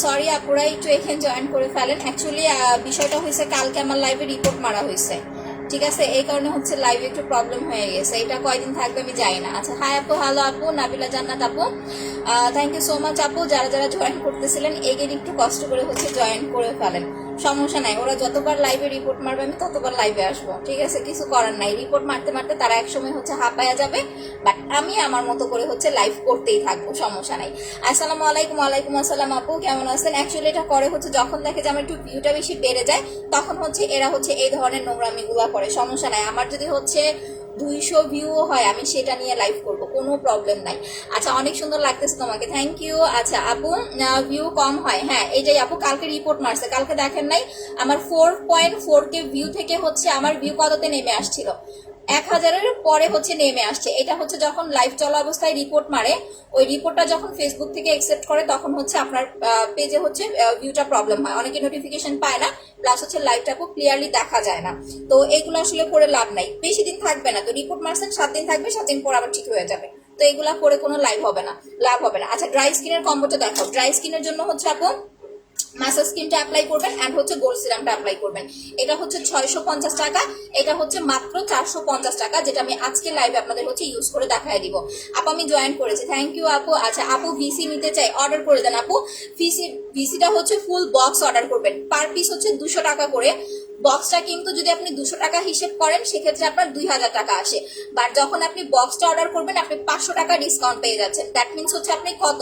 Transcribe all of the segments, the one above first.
Sorry আপুরা একটু এখানে জয়েন করে ফেলেন। অ্যাকচুয়ালি বিষয়টা হয়েছে কালকে আমার লাইভে রিপোর্ট মারা হয়েছে, ঠিক আছে, এই কারণে হচ্ছে লাইভে একটু প্রবলেম হয়ে গেছে। এটা কয়দিন থাকবে আমি জানি না। আচ্ছা, হাই আপু, হ্যালো আপু, নাবিলা জান্নাত আপু, থ্যাংক ইউ সো মাচ আপু। যারা যারা জয়েন করতেছিলেন এগেন একটু কষ্ট করে হচ্ছে জয়েন করে ফেলেন, সমস্যা নাই। ওরা যতবার লাইভে রিপোর্ট মারবে আমি ততবার লাইভে আসবো, ঠিক আছে, কিছু করার নাই। রিপোর্ট মারতে মারতে তারা একসময় হচ্ছে হাঁপায়া যাবে, বাট আমি আমার মতো করে হচ্ছে লাইভ করতেই থাকবো, সমস্যা নাই। আসসালামু আলাইকুম। ওয়ালাইকুম আসসালাম আপু, কেমন আছেন? অ্যাকচুয়ালি এটা করে হচ্ছে যখন দেখে যে আমার একটু ভিউটা বেশি বেড়ে যায় তখন হচ্ছে এরা হচ্ছে এই ধরনের নোংরামি গুলা করে, সমস্যা নাই। আমার যদি হচ্ছে 200 ভিউ হয় আমি সেটা নিয়ে লাইভ করব, কোনো প্রবলেম নাই। আচ্ছা, অনেক সুন্দর লাগতেছে তোমাকে, থ্যাংক ইউ। আচ্ছা আপু, ভিউ কম হয়, হ্যাঁ এটাই আপু, কালকে রিপোর্ট মারছে, কালকে দেখেন নাই আমার 4.4K ভিউ থেকে হচ্ছে আমার ভিউ কততে নেমে আসছিল, 1000-এর পরে হচ্ছে নেমে আসছে। এটা হচ্ছে যখন লাইভ চলা অবস্থায় রিপোর্ট মারে, ওই রিপোর্টটা যখন ফেসবুক থেকে অ্যাকসেপ্ট করে তখন হচ্ছে আপনার পেজে হচ্ছে ভিউটা প্রবলেম হয়, অনেকে নোটিফিকেশন পায় না, প্লাস হচ্ছে লাইভটা খুব ক্লিয়ারলি দেখা যায় না। তো এইগুলো আসলে করে লাভ নাই, বেশি দিন থাকবে না। তো রিপোর্ট মারছেন 7 দিন থাকবে, 7 দিন পর আবার ঠিক হয়ে যাবে। তো এগুলা করে কোনো লাইভ হবে না, লাভ হবে না। আচ্ছা, ড্রাই স্কিনের কম্বোটা দেখাও। ড্রাই স্কিনের জন্য হচ্ছে আপু মাসাজ ক্রিমটা অ্যাপ্লাই করবেন এন্ড হচ্ছে গোল্ড সিরামটা অ্যাপ্লাই করবেন। এটা হচ্ছে 650 টাকা, এটা হচ্ছে মাত্র 450 টাকা, যেটা আমি আজকে লাইভে আপনাদের হচ্ছে ইউজ করে দেখায় দিব। আপু আমি জয়েন করেছি, থ্যাংক ইউ আপু। আচ্ছা আপু, ভিসি নিতে চাই, অর্ডার করে দেন আপু। ভিসিটা হচ্ছে ফুল বক্স অর্ডার করবেন, পার পিস হচ্ছে 200 টাকা করে। বক্সটা কিন্তু যদি আপনি 200 টাকা হিসেব করেন সেক্ষেত্রে আপনার 2000 টাকা আসে, বাট যখন আপনি বক্সটা অর্ডার করবেন আপনি 500 টাকা ডিসকাউন্ট পেয়ে যাচ্ছেন। দ্যাট মিনস হচ্ছে আপনি কত,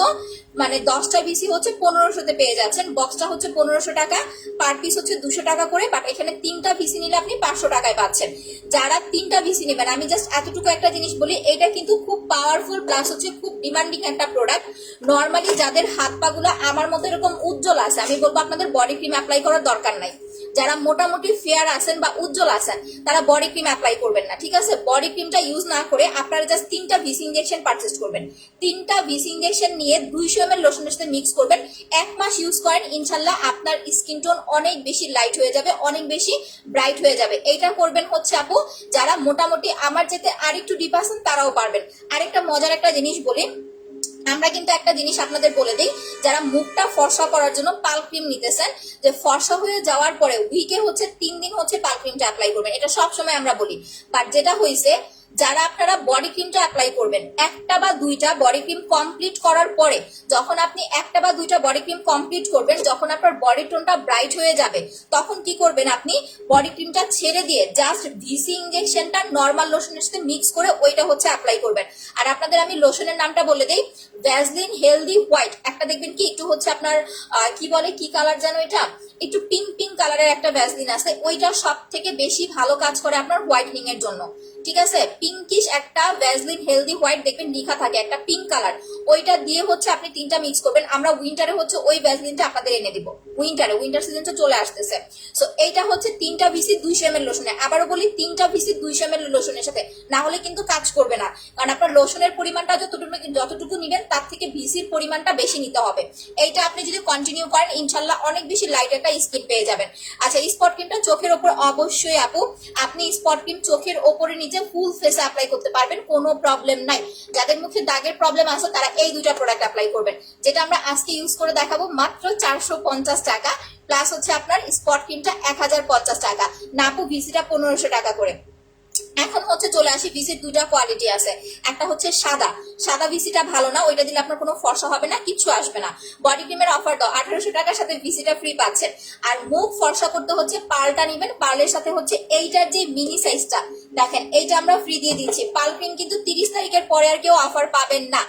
মানে 10টা ভিসি হচ্ছে 1500-তে পেয়ে যাচ্ছেন। বক্সটা হচ্ছে 1500 টাকা, পার পিস হচ্ছে 200 টাকা করে, বাট এখানে 3টা ভিসি নিলে আপনি 500 টাকায় পাচ্ছেন। যারা 3টা ভিসি নেবেন, আমি জাস্ট এতটুকু একটা জিনিস বলি, এটা কিন্তু খুব পাওয়ারফুল প্লাস হচ্ছে খুব ডিমান্ডিং একটা প্রোডাক্ট। নর্মালি যাদের হাত পা গুলো আমার মতো এরকম উজ্জ্বল আছে, আমি বলবো আপনাদের বডি ক্রিম অ্যাপ্লাই করার দরকার নাই। যারা মোটামুটি ফেয়ার আছেন বা উজ্জ্বল আছেন তারা বডি ক্রিম অ্যাপ্লাই করবেন না, ঠিক আছে। বডি ক্রিমটা ইউজ না করে আপনারা জাস্ট 3টা ভিসি ইনজেকশন পারচেজ করবেন। 3টা ভিসি ইনজেকশন নিয়ে 200 ml লোশনের সাথে মিক্স করবেন, 1 মাস ইউজ করেন, ইনশাল্লাহ আপনার স্কিন টোন অনেক বেশি লাইট হয়ে যাবে, অনেক বেশি ব্রাইট হয়ে যাবে। এইটা করবেন হচ্ছে আপু যারা মোটামুটি আমার যেতে আরেকটু ডিপ আছেন তারাও পারবেন। আরেকটা মজার একটা জিনিস বলি, আমরা কিন্তু একটা জিনিস আপনাদের বলে দিই, যারা মুখটা ফর্সা করার জন্য পাল ক্রিম নিতেছেন, যে ফর্সা হয়ে যাওয়ার পরে উইকে হচ্ছে 3 দিন হচ্ছে পাল ক্রিমটা অ্যাপ্লাই করবেন, এটা সব সময় আমরা বলি। বাট যেটা হয়েছে, যারা আপনারা বডি ক্রিমটা অ্যাপ্লাই করবেন, একটা বা দুইটা বডি ক্রিম কমপ্লিট করার পরে, যখন আপনি একটা বা দুইটা বডি ক্রিম কমপ্লিট করবেন, যখন আপনার বডি টোনটা ব্রাইট হয়ে যাবে তখন কি করবেন, আপনি বডি ক্রিমটা ছেড়ে দিয়ে জাস্ট ভিসি ইনজেকশনটা নর্মাল লোশনের সাথে মিক্স করে ওইটা হচ্ছে অ্যাপ্লাই করবেন। আর আপনাদের আমি লোশনের নামটা বলে দিই, ভ্যাসলিন হেলদি হোয়াইট, একটা দেখবেন কি একটু হচ্ছে আপনার কি বলে, কি কালার যেন, এটা একটু পিঙ্ক পিঙ্ক কালারের একটা ভ্যাসলিন আছে, ওইটা সব থেকে বেশি ভালো কাজ করে আপনার হোয়াইটনিং এর জন্য, ঠিক আছে। পিঙ্কিশ একটা ভ্যাসলিন হেলদি হোয়াইট দেখবেন লেখা থাকে, একটা পিঙ্ক কালার, ওইটা দিয়ে হচ্ছে আপনি 3টা মিক্স করবেন। আমরা উইন্টারে হচ্ছে ওই ভ্যাসলিনটা আপনাদের এনে দিব, উইন্টার সিজনটা চলে আসতেছে। সো এইটা হচ্ছে 3টা ভিসি 200 ml লোশনে, আবারও বলি 3টা ভিসি 200 ml লোশনের সাথে, না হলে কিন্তু কাজ করবে না। কারণ আপনার লোশনের পরিমাণটা যতটুকু নিবেন তার থেকে ভিসির পরিমাণটা বেশি নিতে হবে। এইটা আপনি যদি কন্টিনিউ করেন ইনশাল্লাহ অনেক বেশি লাইট একটা স্কিন পেয়ে যাবেন। আচ্ছা, স্পট ক্রিমটা চোখের ওপর অবশ্যই আপু আপনি স্পট ক্রিম চোখের ওপরে নিচে ফুল ফেসে অ্যাপ্লাই করতে পারবেন, কোনো প্রবলেম নাই। যাদের মুখে দাগের প্রবলেম আছে তারা এই 2টা প্রোডাক্ট অ্যাপ্লাই করবেন, যেটা আমরা আজকে ইউজ করে দেখাবো মাত্র 450 টাকা, প্লাস হচ্ছে আপনার স্পট ক্রিমটা 1050 টাকা, না আপু ভিসিটা 1500 টাকা করে। এখন হচ্ছে চলে আসি, ভিসির 2টা কোয়ালিটি আছে, একটা হচ্ছে সাদা ভিসিটা ভালো না, ওইটা দিলে আপনার কোনো ফর্সা হবে না, কিচ্ছু আসবে না। বডি ক্রিমের অফার দাও, 1800 টাকার সাথে ভিসিটা ফ্রি পাচ্ছেন। আর মুখ ফর্সা করতে হচ্ছে পালটা নিবেন, পার্লের সাথে হচ্ছে এইটার যে মিনি সাইজটা দেখেন, এইটা আমরা ফ্রি দিয়ে দিচ্ছি। পাল ক্রিম কিন্তু 30 তারিখের পরে আর কেউ অফার পাবেন না,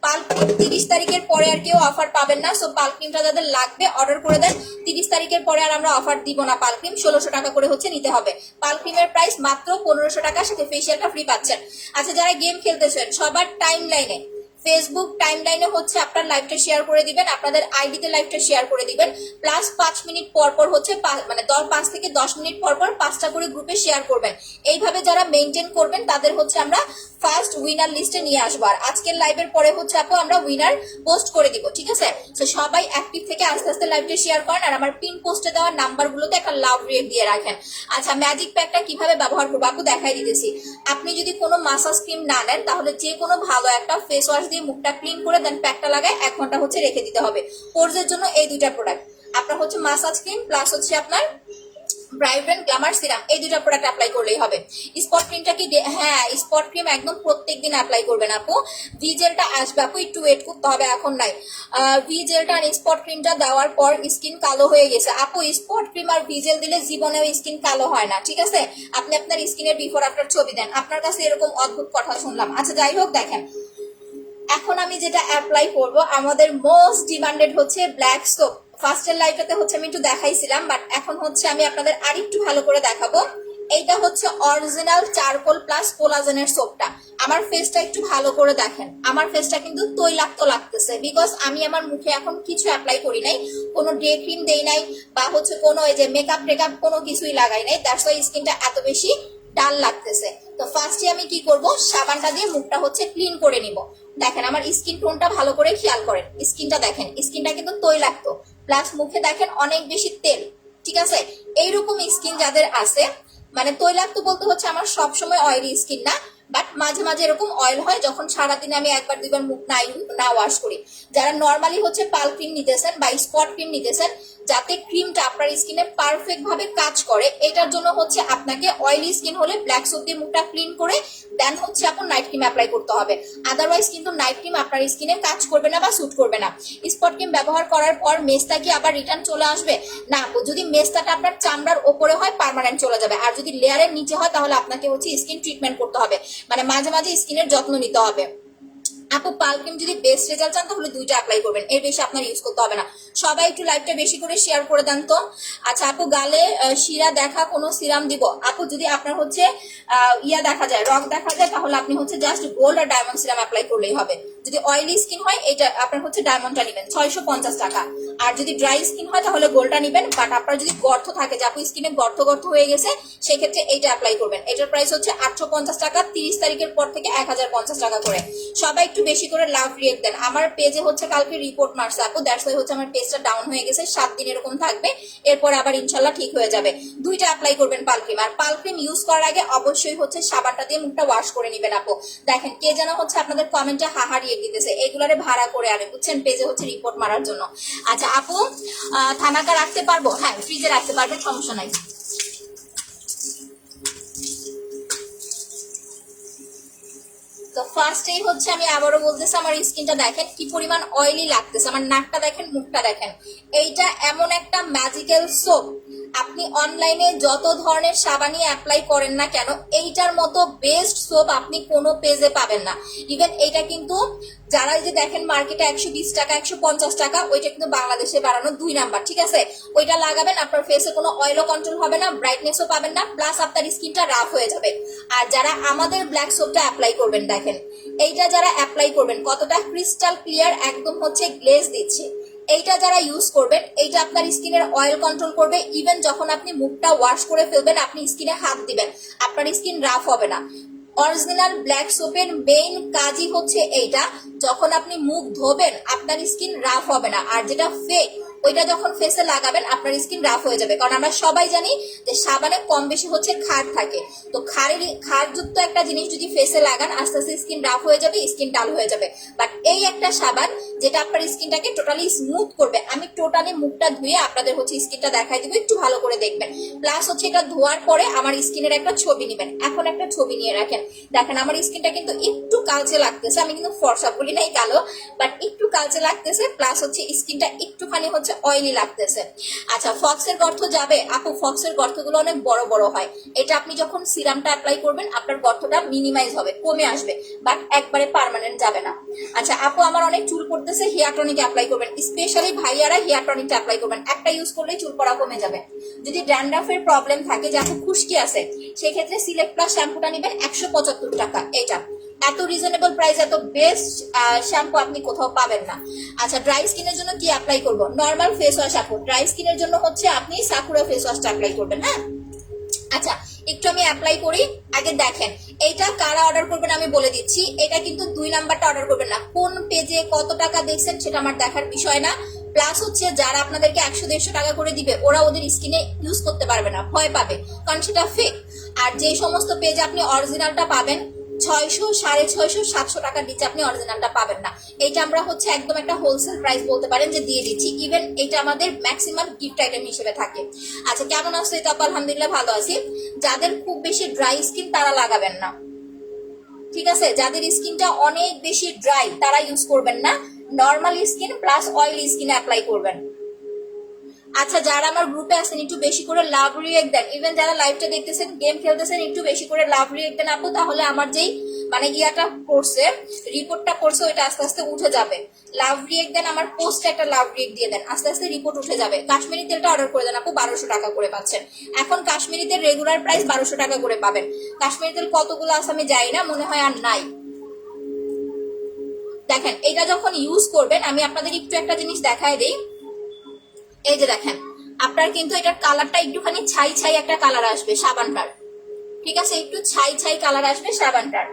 পাল ক্রিম 30 তারিখের পরে আর কেউ অফার পাবেন না। সো পাল ক্রিমটা যাদের লাগবে অর্ডার করে দেন, 30 তারিখের পরে আর আমরা অফার দিব না। পাল ক্রিম 1600 টাকা করে হচ্ছে নিতে হবে, পাল ক্রিমের প্রাইস মাত্র 1500 টাকা, সাথে ফেসিয়ালটা ফ্রি পাচ্ছেন। আচ্ছা, যারা গেম খেলতেছেন সবার টাইম লাইনে, ফেসবুক টাইম লাইনে হচ্ছে আপনার লাইভটা শেয়ার করে দিবেন, আপনাদের আইডিতে লাইভটা শেয়ার করে দিবেন, প্লাস 5 মিনিট পর পর হচ্ছে মানে 5 থেকে 10 মিনিট পর পর 5টা করে গ্রুপে শেয়ার করবেন। এইভাবে যারা মেনটেন করবেন তাদের হচ্ছে আমরা ফার্স্ট উইনার লিস্টে নিয়ে আসবো। আর আজকের লাইভের পরে হচ্ছে আপু আমরা উইনার পোস্ট করে দিব, ঠিক আছে। তো সবাই অ্যাক্টিভ থেকে আস্তে আস্তে লাইভটা শেয়ার করেন, আর আমার পিন পোস্টে দেওয়া নাম্বারগুলোতে একটা লাভ রেট দিয়ে রাখেন। আচ্ছা, ম্যাজিক প্যাকটা কিভাবে ব্যবহার করবো আপু দেখাই দিতেছি। আপনি যদি কোনো মাসাজ ক্রিম না নেন তাহলে যে কোনো ভালো একটা ফেস ওয়াশ দিয়ে দিয়ে মুখটা ক্লিন করে দেন প্যাকটা লাগায় 1 ঘন্টা হচ্ছে রেখে দিতে হবে। পোরজের জন্য এই দুইটা প্রোডাক্ট, আপনার হচ্ছে মাসাজ ক্রিম প্লাস হচ্ছে আপনার ব্রাইব্রেন্ট গ্ল্যামার সিরাম, এই দুইটা প্রোডাক্ট অ্যাপ্লাই করলেই হবে। স্পট ক্রিমটা কি, হ্যাঁ স্পট ক্রিম একদম প্রত্যেকদিন অ্যাপ্লাই করবেন আপু। ভি জেলটা আসবে আপু, একটু ওয়েট করতে হবে, এখন নাই। ভি জেলটা আর স্পট ক্রিমটা দেওয়ার পর স্কিন কালো হয়ে গেছে আপু, স্পট ক্রিম আর ভি জেল দিলে জীবনেও স্কিন কালো হয় না, ঠিক আছে? আপনি আপনার স্কিনের বিফোর আফটার ছবি দেন। আপনার কাছে এরকম অদ্ভুত কথা শুনলাম। আচ্ছা যাই হোক, দেখেন এখন আমি যেটা অ্যাপ্লাই করব, আমাদের মোস্ট ডিমান্ডেড হচ্ছে ব্ল্যাক সোপ। ফার্স্টের লাইভটাতে হচ্ছে আমি একটু দেখাইছিলাম, বাট এখন হচ্ছে আমি আপনাদের আরেকটু ভালো করে দেখাবো। এইটা হচ্ছে অরিজিনাল চারকোল প্লাস কোলাজেনের সোপটা। আমার ফেসটা একটু ভালো করে দেখেন, আমার ফেসটা কিন্তু তৈলাক্ত লাগতেছে, বিকজ আমি আমার মুখে এখন কিছু অ্যাপ্লাই করি নাই, কোনো ডে ক্রিম দেই নাই, বা হচ্ছে কোনো এই যে মেকআপ টেকআপ কোনো কিছুই লাগাই নাই। দ্যাটস ওয়াই স্কিনটা এত বেশি ডাল লাগতেছে। তো ফার্স্টে আমি কি করব, সাবানটা দিয়ে মুখটা হচ্ছে ক্লিন করে নিব। দেখেন আমার স্কিন টোনটা ভালো করে খেয়াল করেন, স্কিনটা দেখেন, স্কিনটা কিন্তু তৈলাক্ত, প্লাস মুখে দেখেন অনেক বেশি তেল, ঠিক আছে? এইরকম স্কিন যাদের আছে, মানে তৈলাক্ত বলতে হচ্ছে আমার সবসময় অয়েলি স্কিন না, বাট মাঝে মাঝে এরকম অয়েল হয় যখন সারাদিনে আমি একবার দুইবার মুখ না ওয়াশ করি। যারা নর্মালি হচ্ছে পাল ক্রিম নিতেছেন বা স্পট ক্রিম নিতেছেন, যাতে ক্রিমটা আপনার স্কিনে পারফেক্ট ভাবে কাজ করে, এটার জন্য হচ্ছে আপনাকে অয়েলি স্কিন হলে ব্ল্যাক সোপ দিয়ে মুখটা ক্লিন করে দেন হচ্ছে আপনার নাইট ক্রিম অ্যাপ্লাই করতে হবে। আদারওয়াইজ কিন্তু নাইট ক্রিম আপনার স্কিনে কাজ করবে না বা স্যুট করবে না। স্পট ক্রিম ব্যবহার করার পর মেস্তা কি আবার রিটার্ন চলে আসবে না? যদি মেস্তাটা আপনার চামড়ার ওপরে হয় পার্মানেন্ট চলে যাবে, আর যদি লেয়ারের নিচে হয় তাহলে আপনাকে হচ্ছে স্কিন ট্রিটমেন্ট করতে হবে, মানে মাঝে মাঝে স্কিনের যত্ন নিতে হবে। আপু পাল ক্রিম যদি বেস্ট রেজাল্ট চান তাহলে দুইটা অ্যাপ্লাই করবেন, এর বেশি আপনার ইউজ করতে হবে না। সবাই একটু লাইভটা বেশি করে শেয়ার করে দেন তো। আচ্ছা আপু গালে শিরা দেখা কোনো সিরাম দিব? আপু যদি আপনার হচ্ছে ইয়া দেখা যায়, রক দেখা যায়, তাহলে আপনি হচ্ছে জাস্ট গোল্ড আর ডায়মন্ড সিরাম অ্যাপ্লাই করলেই হবে। যদি অয়েলি স্কিন হয় এটা আপনার হচ্ছে ডায়মন্ডটা নেবেন 650 টাকা, আর যদি ড্রাই স্কিন হয় তাহলে গোল্ডটা নেবেন। বাট আপনার যদি গর্ত থাকে, যে আপু স্কিনে গর্ত গর্ত হয়ে গেছে, সেক্ষেত্রে এইটা অ্যাপ্লাই করবেন। এটার প্রাইস হচ্ছে 850 টাকা, 30 তারিখের পর থেকে 1050 টাকা করে। সবাই একটু বেশি করে লাভ রিয়েক্ট দেন। আমার পেজে হচ্ছে কালকে রিপোর্ট মারছে আপু, দ্যাটস ওয়াই হচ্ছে আমার পেজটা ডাউন হয়ে গেছে, 7 দিন এরকম থাকবে, এরপর আবার ইনশাল্লাহ ঠিক হয়ে যাবে। দুইটা অ্যাপ্লাই করবেন পাল ক্রিম, আর পাল ক্রিম ইউজ করার আগে অবশ্যই হচ্ছে সাবানটা দিয়ে মুখটা ওয়াশ করে নেবেন আপু। দেখেন কে যেন হচ্ছে আপনাদের কমেন্টে হাহারিয়ে দিতেছে, এগুলারে ভাড়া করে আনে বুঝছেন, পেজে হচ্ছে রিপোর্ট মারার জন্য। আচ্ছা আপু থানাকা রাখতে পারবো? হ্যাঁ ফ্রিজে রাখতে পারবেন, সমস্যা নাই। তো ফার্স্টেই হচ্ছে আমি আবারও বলতেছি, আমার স্কিনটা দেখেন কি পরিমাণ অয়েলি লাগতেছে, আমার নাকটা দেখেন, মুখটা দেখেন। এইটা এমন একটা ম্যাজিক্যাল সোপ, আপনি অনলাইনে যত ধরনের সাবানই অ্যাপ্লাই করেন না কেন, এইটার মতো বেস্ট সোপ আপনি কোনো পেজে পাবেন না। ইভেন এইটা কিন্তু যারা যে দেখেন মার্কেটে 120 টাকা 150 টাকা, ওইটা কিন্তু বাংলাদেশে বাড়ানো 2 নাম্বার, ঠিক আছে? ওইটা লাগাবেন, আপনার ফেসে কোনো অয়েলও কন্ট্রোল হবে না, ব্রাইটনেসও পাবেন না, প্লাস আপনার স্কিনটা রাফ হয়ে যাবে। আর যারা আমাদের ব্ল্যাক সোপটা অ্যাপ্লাই করবেন, দেখেন এইটা যারা অ্যাপ্লাই করবেন কতটা ক্রিস্টাল ক্লিয়ার, একদম হচ্ছে গ্লেজ দিচ্ছে। এইটা যারা ইউজ করবেন, এইটা আপনার স্কিনের অয়েল কন্ট্রোল করবে। ইভেন যখন আপনি মুখটা ওয়াশ করে ফেলবেন, আপনি স্কিনে হাত দিবেন, আপনার স্কিন রাফ হবে না। অরিজিনাল ব্ল্যাক সোপের মেইন কাজই হচ্ছে এইটা, যখন আপনি মুখ ধোবেন আপনার স্কিন রাফ হবে না। আর যেটা ফেক, ওইটা যখন ফেসে লাগাবেন আপনার স্কিন রাফ হয়ে যাবে, কারণ আমরা সবাই জানি যে সাবানে কম বেশি হচ্ছে ক্ষার থাকে। তো ক্ষারযুক্ত একটা জিনিস যদি ফেসে লাগান, আস্তে আস্তে স্কিন রাফ হয়ে যাবে, স্কিন ডাল হয়ে যাবে। বাট এই একটা সাবান যেটা আপনার স্কিনটাকে টোটালি স্মুথ করবে। আমি টোটালি মুখটা ধুয়ে আপনাদের হচ্ছে স্কিনটা দেখাই দিব, একটু ভালো করে দেখবেন। প্লাস হচ্ছে এটা ধোয়ার পরে আমার স্কিনের একটা ছবি নেবেন। এখন একটা ছবি নিয়ে রাখেন, দেখেন আমার স্কিনটা কিন্তু একটু কালচে লাগতেছে, আমি কিন্তু ফর্সা বলি নাই কালো, বাট একটু কালচে লাগতেছে, প্লাস হচ্ছে স্কিনটা একটুখানি হচ্ছে অয়েলি লাগতেছে। আচ্ছা ফক্সের গর্ত যাবে? আপু ফক্সের গর্তগুলো অনেক বড় বড় হয়, এটা আপনি যখন সিরামটা অ্যাপ্লাই করবেন আপনার গর্তটা মিনিমাইজ হবে, কমে আসবে, বাট একবারে পার্মানেন্ট যাবে না। আচ্ছা আপু আমার অনেক চুল পড়তেছে, হেয়ার টনিক অ্যাপ্লাই করবেন, স্পেশালি ভাইয়ারা হেয়ার টনিকটা অ্যাপ্লাই করবেন, একটা ইউজ করলেই চুল পড়া কমে যাবে। যদি ড্যান্ড্রাফের প্রবলেম থাকে, যে আপু খুশকি আছে, সেক্ষেত্রে সিলেক্ট প্লাস শ্যাম্পুটা নেবেন 175 টাকা। এটা এত রিজনেবল প্রাইস, এত বেস্ট শ্যাম্পু আপনি কোথাও পাবেন না। আচ্ছা ড্রাই স্কিনের জন্য কি অ্যাপ্লাই করব? নর্মাল ফেস ওয়াশ আপু। ড্রাই স্কিনের জন্য হচ্ছে আপনি সাকুরা ফেস ওয়াশটা অ্যাপ্লাই করবেন। হ্যাঁ আচ্ছা একটু আমি অ্যাপ্লাই করি, আগে দেখেন এইটা কারা অর্ডার করবেন আমি বলে দিচ্ছি। এটা কিন্তু 2 নাম্বারটা অর্ডার করবেন না, কোন পেজে কত টাকা দেখছেন সেটা আমার দেখার বিষয় না। প্লাস হচ্ছে যারা আপনাদেরকে 100-150 টাকা করে দিবে, ওরা ওদের স্কিনে ইউজ করতে পারবে না, ভয় পাবে, কারণ সেটা ফেক। আর যে সমস্ত পেজে আপনি অরিজিনালটা পাবেন, 600, 650, 700 টাকার নিচে আপনি অরিজিনালটা পাবেন না। এইটা আমরা হচ্ছে একদম একটা হোলসেল প্রাইস বলতে পারেন যে দিয়ে দিচ্ছি। ইভেন এটা আমাদের ম্যাক্সিমাম গিফট আইটেম হিসেবে থাকে। আচ্ছা, কেমন আছো? এটা আলহামদুলিল্লাহ ভালো আছি। যাদের খুব বেশি ড্রাই স্কিন তারা লাগাবেন না, ঠিক আছে? যাদের স্কিনটা অনেক বেশি ড্রাই তারা ইউজ করবেন না। নর্মাল স্কিন প্লাস অয়েলি স্কিনে অ্যাপ্লাই করবেন। আচ্ছা, যারা আমার গ্রুপে আছেন একটু বেশি করে লাভ রিয়েক্ট দেন। ইভেন যারা লাইভটা দেখতেছেন, গেম খেলতেছেন, একটু বেশি করে লাভ রিয়েক্ট দেন আপু, তাহলে আমার যেই মানে ইয়াটা করছে, রিপোর্টটা করছে, ওইটা আস্তে আস্তে উঠে যাবে। লাভ রিয়েক্ট দেন, আমার পোস্টে একটা লাভ রিয়েক্ট দিয়ে দেন, আস্তে আস্তে রিপোর্ট উঠে যাবে। কাশ্মীরি তেলটা অর্ডার করে দেন আপু, 1200 টাকা করে পাচ্ছেন এখন। কাশ্মীরি তেল রেগুলার প্রাইস 1200 টাকা করে পাবেন। কাশ্মীরি তেল কতগুলো আছে আমি জানি না, মনে হয় আর নাই। দেখেন, এটা যখন ইউজ করবেন, আমি আপনাদের একটু একটা জিনিস দেখায় দিই। এই যে দেখেন, আপনার কিন্তু এটার কালারটা একটুখানি ছাই ছাই একটা কালার আসবে সাবানটার, ঠিক আছে? একটু ছাই ছাই কালার আসবে সাবানটার।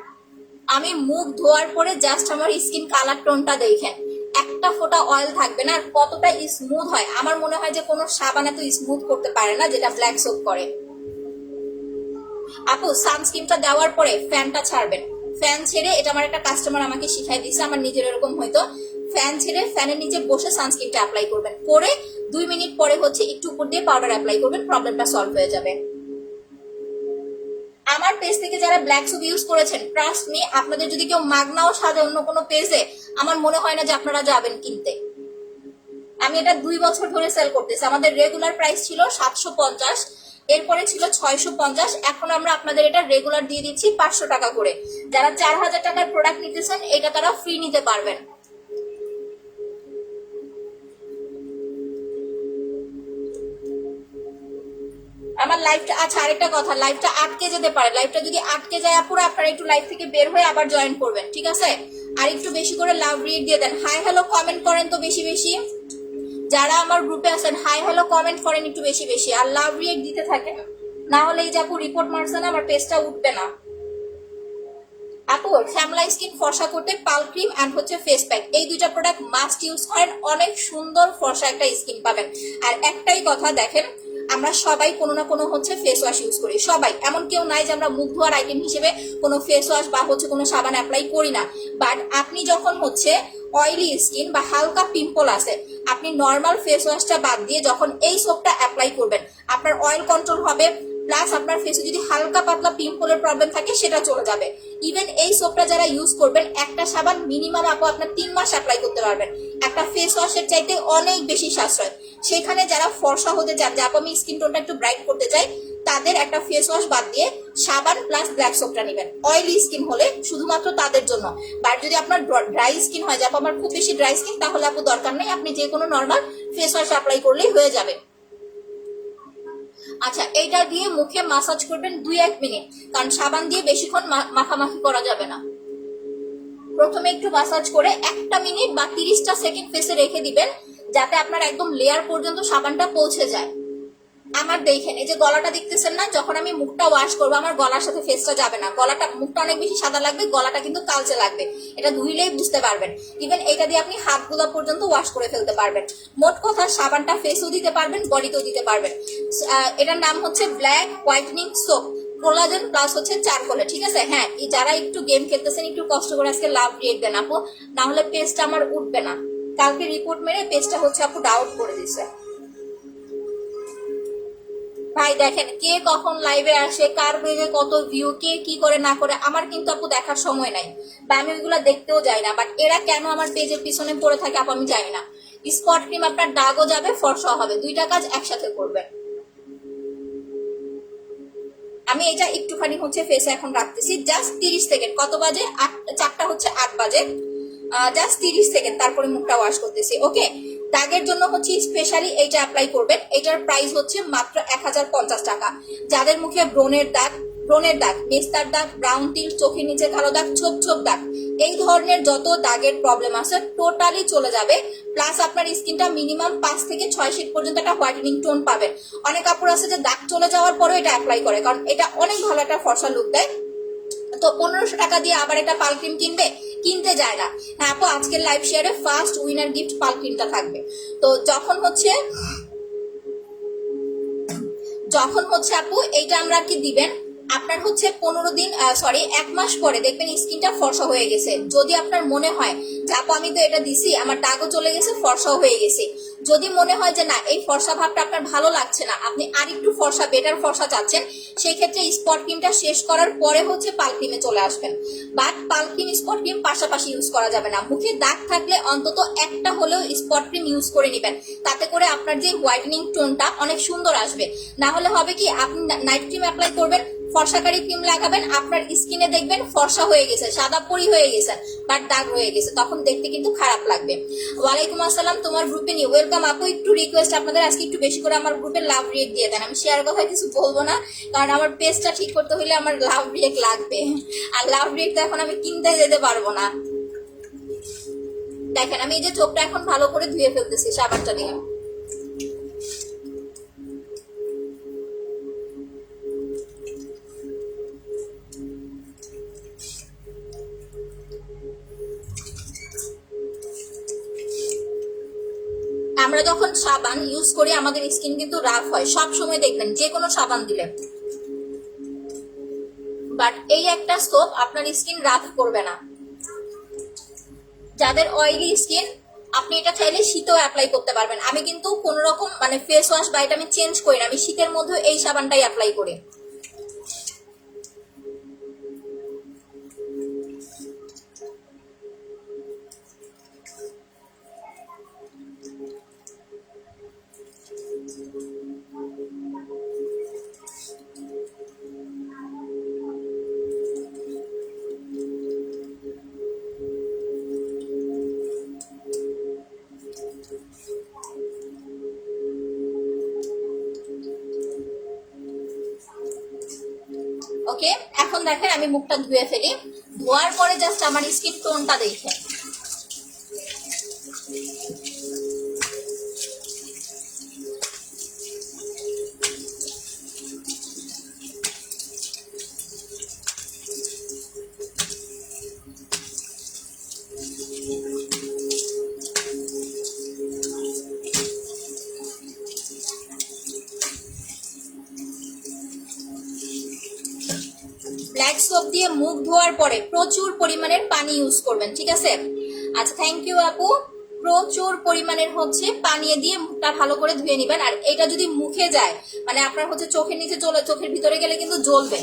আমি মুখ ধোয়ার পরে জাস্ট আমার স্কিন কালার টোনটা দেখেন, একটা ফোঁটা অয়েল থাকবে না। আর কতটা স্মুথ হয়, আমার মনে হয় যে কোনো সাবান এত স্মুথ করতে পারে না যেটা ব্ল্যাক সোপ করে। আপু, সানস্ক্রিনটা দেওয়ার পরে ফ্যানটা ছাড়বেন। ফ্যান ছেড়ে, এটা আমার একটা কাস্টমার আমাকে শিখাই দিচ্ছে, আমার নিজের এরকম হয়তো। ফ্যান ছেড়ে ফ্যানের নিচে বসে সানস্ক্রিনটা অ্যাপ্লাই করবেন, করে 2 মিনিট পরে হচ্ছে একটু উপর দিয়ে পাউডার অ্যাপ্লাই করবেন, প্রবলেমটা সলভ হয়ে যাবে। আমার পেজ থেকে যারা ব্ল্যাক সোপ ইউজ করেছেন, ট্রাস্ট মি, আপনাদের যদি কেউ মাগনাও সাজে অন্য কোনো পেজে, আমার মনে হয় না যে আপনারা যাবেন কিনতে। আমি এটা 2 বছর ধরে সেল করতেছি। আমাদের রেগুলার প্রাইস ছিল 750, এরপরে ছিল 650, এখন আমরা আপনাদের এটা রেগুলার দিয়ে দিচ্ছি 500 টাকা করে। যারা 4000 টাকার প্রোডাক্ট নিতেছেন, এটা তারা ফ্রি নিতে পারবেন। আমার লাইভটা, আচ্ছা আরেকটা কথা, লাইভটা আটকে যেতে পারে। লাইভটা যদি আটকে যায় আপুরা, আপনারা একটু লাইভ থেকে বের হয়ে আবার জয়েন করবেন, ঠিক আছে? আর একটু বেশি করে লাভ রিড দিয়ে দেন, হাই হ্যালো কমেন্ট করেন তো বেশি বেশি। যারা আমার গ্রুপে আছেন, হাই হ্যালো কমেন্ট করেন একটু বেশি বেশি, আর লাভ রিয়েক্ট দিতে থাকেন, না হলে এই যে আপু রিপোর্ট মারছে না, আমার পেজটা উঠবে না। আপু, শ্যামলা স্কিন ফর্সা করতে পাল ক্রিম এন্ড হচ্ছে ফেস প্যাক, এই দুইটা প্রোডাক্ট মাস্ট ইউজ করেন, অনেক সুন্দর ফর্সা একটা স্কিন পাবেন। আর একটাই কথা দেখেন, আমরা সবাই কোনো না কোনো হচ্ছে ফেস ওয়াশ ইউজ করি, সবাই। এমন কেউ নাই যে আমরা মুখ ধোয়ার আইটেম হিসেবে কোনো ফেস ওয়াশ বা হচ্ছে কোনো সাবান অ্যাপ্লাই করি না। বাট আপনি যখন হচ্ছে অয়েলি স্কিন বা হালকা পিম্পল আছে, আপনি নর্মাল ফেস ওয়াশটা বাদ দিয়ে যখন এই সোপটা অ্যাপ্লাই করবেন, আপনার অয়েল কন্ট্রোল হবে, প্লাস আপনার ফেসে যদি হালকা পাতলা পিম্পলের প্রবলেম থাকে সেটা চলে যাবে। ইভেন এই সোপটা যারা ইউজ করবেন, একটা সাবান মিনিমাম আপু আপনার 3 মাস অ্যাপ্লাই করতে পারবেন, একটা ফেস ওয়াশের চাইতে অনেক বেশি সাশ্রয়। সেখানে যারা ফর্সা হতে চান, যে আপু আমি স্কিন টোনটা একটু ব্রাইট করতে চাই, তাদের একটা ফেস ওয়াশ বাদ দিয়ে সাবান প্লাস ব্ল্যাক সোপটা নেবেন। অয়েলি স্কিন হলে শুধুমাত্র তাদের জন্য। বাট যদি আপনার ড্রাই স্কিন হয়, যে আপু আমার খুব বেশি ড্রাই স্কিন, তাহলে আপু দরকার নেই, আপনি যে কোনো নর্মাল ফেস ওয়াশ অ্যাপ্লাই করলেই হয়ে যাবে। আচ্ছা, এইটা দিয়ে মুখে মাসাজ করবেন 2-1 মিনিট, কারণ সাবান দিয়ে বেশিক্ষণ মাখামাখি করা যাবে না। প্রথমে একটু মাসাজ করে 1 মিনিট বা 30টা সেকেন্ড ফেসে রেখে দিবেন, যাতে আপনার একদম লেয়ার পর্যন্ত সাবানটা পৌঁছে যায়। আমার দেখেন, এই যে গলাটা দেখতেছেন না, যখন আমি মুখটা ওয়াশ করবো, আমার গলার সাথে ফেসটা যাবে না, গলাটা, মুখটা অনেক বেশি সাদা লাগবে, গলাটা কিন্তু কালচে লাগবে, এটা ধুইলেই বুঝতে পারবেন। ইভেন এইটা দিয়ে আপনি হাতগুলো পর্যন্ত ওয়াশ করে ফেলতে পারবেন। মোট কথা, সাবানটা ফেসও দিতে পারবেন, বডিতেও দিতে পারবেন। এটার নাম হচ্ছে black whitening soap, collagen plus হচ্ছে চারকোলে, ঠিক আছে? হ্যাঁ, যারা একটু গেম খেলতেছেন, একটু কষ্ট করে আজকে লাভ রিয়েক্ট দেন আপু, না হলে পেজটা আমার উঠবে না। কালকে রিপোর্ট মেরে পেজটা হচ্ছে আপু ডাউট করে দিছে। ভাই দেখেন, কে কখন লাইভে আসে, কার পেজে কত ভিউ, কে কি করে না করে, আমার কিন্তু আপু দেখার সময় নাই, বা আমি ওইগুলো দেখতেও যাই না। বাট এরা কেন আমার পেজের পিছনে পড়ে থাকে আপু, আমি জানি না। স্পট ক্রিম আপনার দাগও যাবে, ফর্সা হবে, দুইটা কাজ একসাথে করবেন। আমি এটা একটুখানি হচ্ছে ফেসে এখন রাখতেছি, জাস্ট 30 সেকেন্ড। কত বাজে? 4টা হচ্ছে 8 বাজে, জাস্ট 30 সেকেন্ড, তারপরে মুখটা ওয়াশ করতেছি। ওকে, দাগের জন্য হচ্ছে স্পেশালি এইটা অ্যাপ্লাই করবেন। এটার প্রাইস হচ্ছে মাত্র 1050 টাকা। যাদের মুখে ব্রণের দাগ, মেস্তার দাগ, ব্রাউন টিল, চোখের নিচে কালো দাগ, ছোপ ছোপ দাগ, এই ধরনের যত দাগের প্রবলেম আছে টোটালি চলে যাবে। প্লাস আপনার স্কিনটা মিনিমাম 5 থেকে 6 শীট পর্যন্ত একটা হোয়াইটেনিং টোন পাবেন। অনেক কাপড় আছে যে দাগ চলে যাওয়ার পরেও এটা অ্যাপ্লাই করে, কারণ এটা অনেক ভালো একটা ফর্সা লুক দেয়। তো 1500 টাকা দিয়ে আবার একটা পাল ক্রিম কিনতে যায় না। হ্যাঁ আপু, আজকের লাইভ শেয়ারে ফার্স্ট উইনার গিফট পাল ক্রিমটা থাকবে। তো যখন হচ্ছে আপু এইটা আমরা কি দিবেন, আপনার হচ্ছে 15 দিন সরি 1 মাস পরে দেখবেন স্কিনটা ফর্সা হয়ে গেছে। যদি আপনার মনে হয় যে আপু আমি তো এটা দিছি, আমার দাগও চলে গেছে, ফর্সাও হয়ে গেছে, যদি মনে হয় যে না এই ফর্সা ভাবটা আপনার ভালো লাগছে না, আপনি আরেকটু ফর্সা বেটার ফর্সা চাচ্ছেন, সেই ক্ষেত্রে স্পট ক্রিমটা শেষ করার পরে হচ্ছে পাল ক্রিমে চলে আসবেন। বাট পাল ক্রিম স্পট ক্রিম পাশাপাশি ইউজ করা যাবে না। মুখে দাগ থাকলে অন্তত একটা হলেও স্পট ক্রিম ইউজ করে নেবেন, তাতে করে আপনার যে হোয়াইটেনিং টোনটা অনেক সুন্দর আসবে। না হলে হবে কি, আপনি নাইট ক্রিম অ্যাপ্লাই করবেন, ফর্সাকারী ক্রিম লাগাবেন, আপনার স্কিনে দেখবেন ফর্সা হয়ে গেছে, সাদা পরি হয়ে গেছে, বাট দাগ হয়ে গেছে, তখন দেখতে কিন্তু খারাপ লাগবে। ওয়ালাইকুম আসসালাম, তোমার গ্রুপে নিয়ে ওয়েলকাম আপু। একটু রিকোয়েস্ট আপনাদের আজকে একটু বেশি করে আমার গ্রুপে লাভ রিয়েক্ট দিয়ে দেন। আমি শেয়ার কথা কিছু বলবো না, কারণ আমার পেজটা ঠিক করতে হলে আমার লাভ রিয়েক্ট লাগবে, আর লাভ রিয়েক্ট এখন আমি কিনতে যেতে পারবো না। দেখেন আমি এই যে চোখটা এখন ভালো করে ধুয়ে ফেলতেছি সাবানটা দিয়ে। আমরা যখন সাবান ইউজ করি আমাদের স্কিন কিন্তু রাফ হয়, সব সময় দেখবেন যে কোনো সাবান দিলে। বাট এই একটা সোপ আপনার স্কিন রাফ করবে না। যাদের অয়েলি স্কিন আপনি এটা চাইলে শীতেও অ্যাপ্লাই করতে পারবেন। আমি কিন্তু কোন রকম মানে ফেস ওয়াশ বা এটা আমি চেঞ্জ করি না, আমি শীতের মধ্যে এই সাবানটাই অ্যাপ্লাই করি। ওকে, এখন দেখেন আমি মুখটা ধুয়ে ফেলি, ধোয়ার পরে জাস্ট আমার স্কিন টোনটা দেখেন। ব্ল্যাক সোপ দিয়ে মুখ ধোয়ার পরে প্রচুর পরিমাণের পানি ইউজ করবেন, ঠিক আছে? আচ্ছা, থ্যাংক ইউ আপু। প্রচুর পরিমাণের হচ্ছে পানি দিয়ে মুখটা ভালো করে ধুয়ে নিবেন। আর এটা যদি মুখে যায় মানে আপনার হচ্ছে চোখের নিচে চলে, চোখের ভিতরে গেলে কিন্তু জ্বলবে।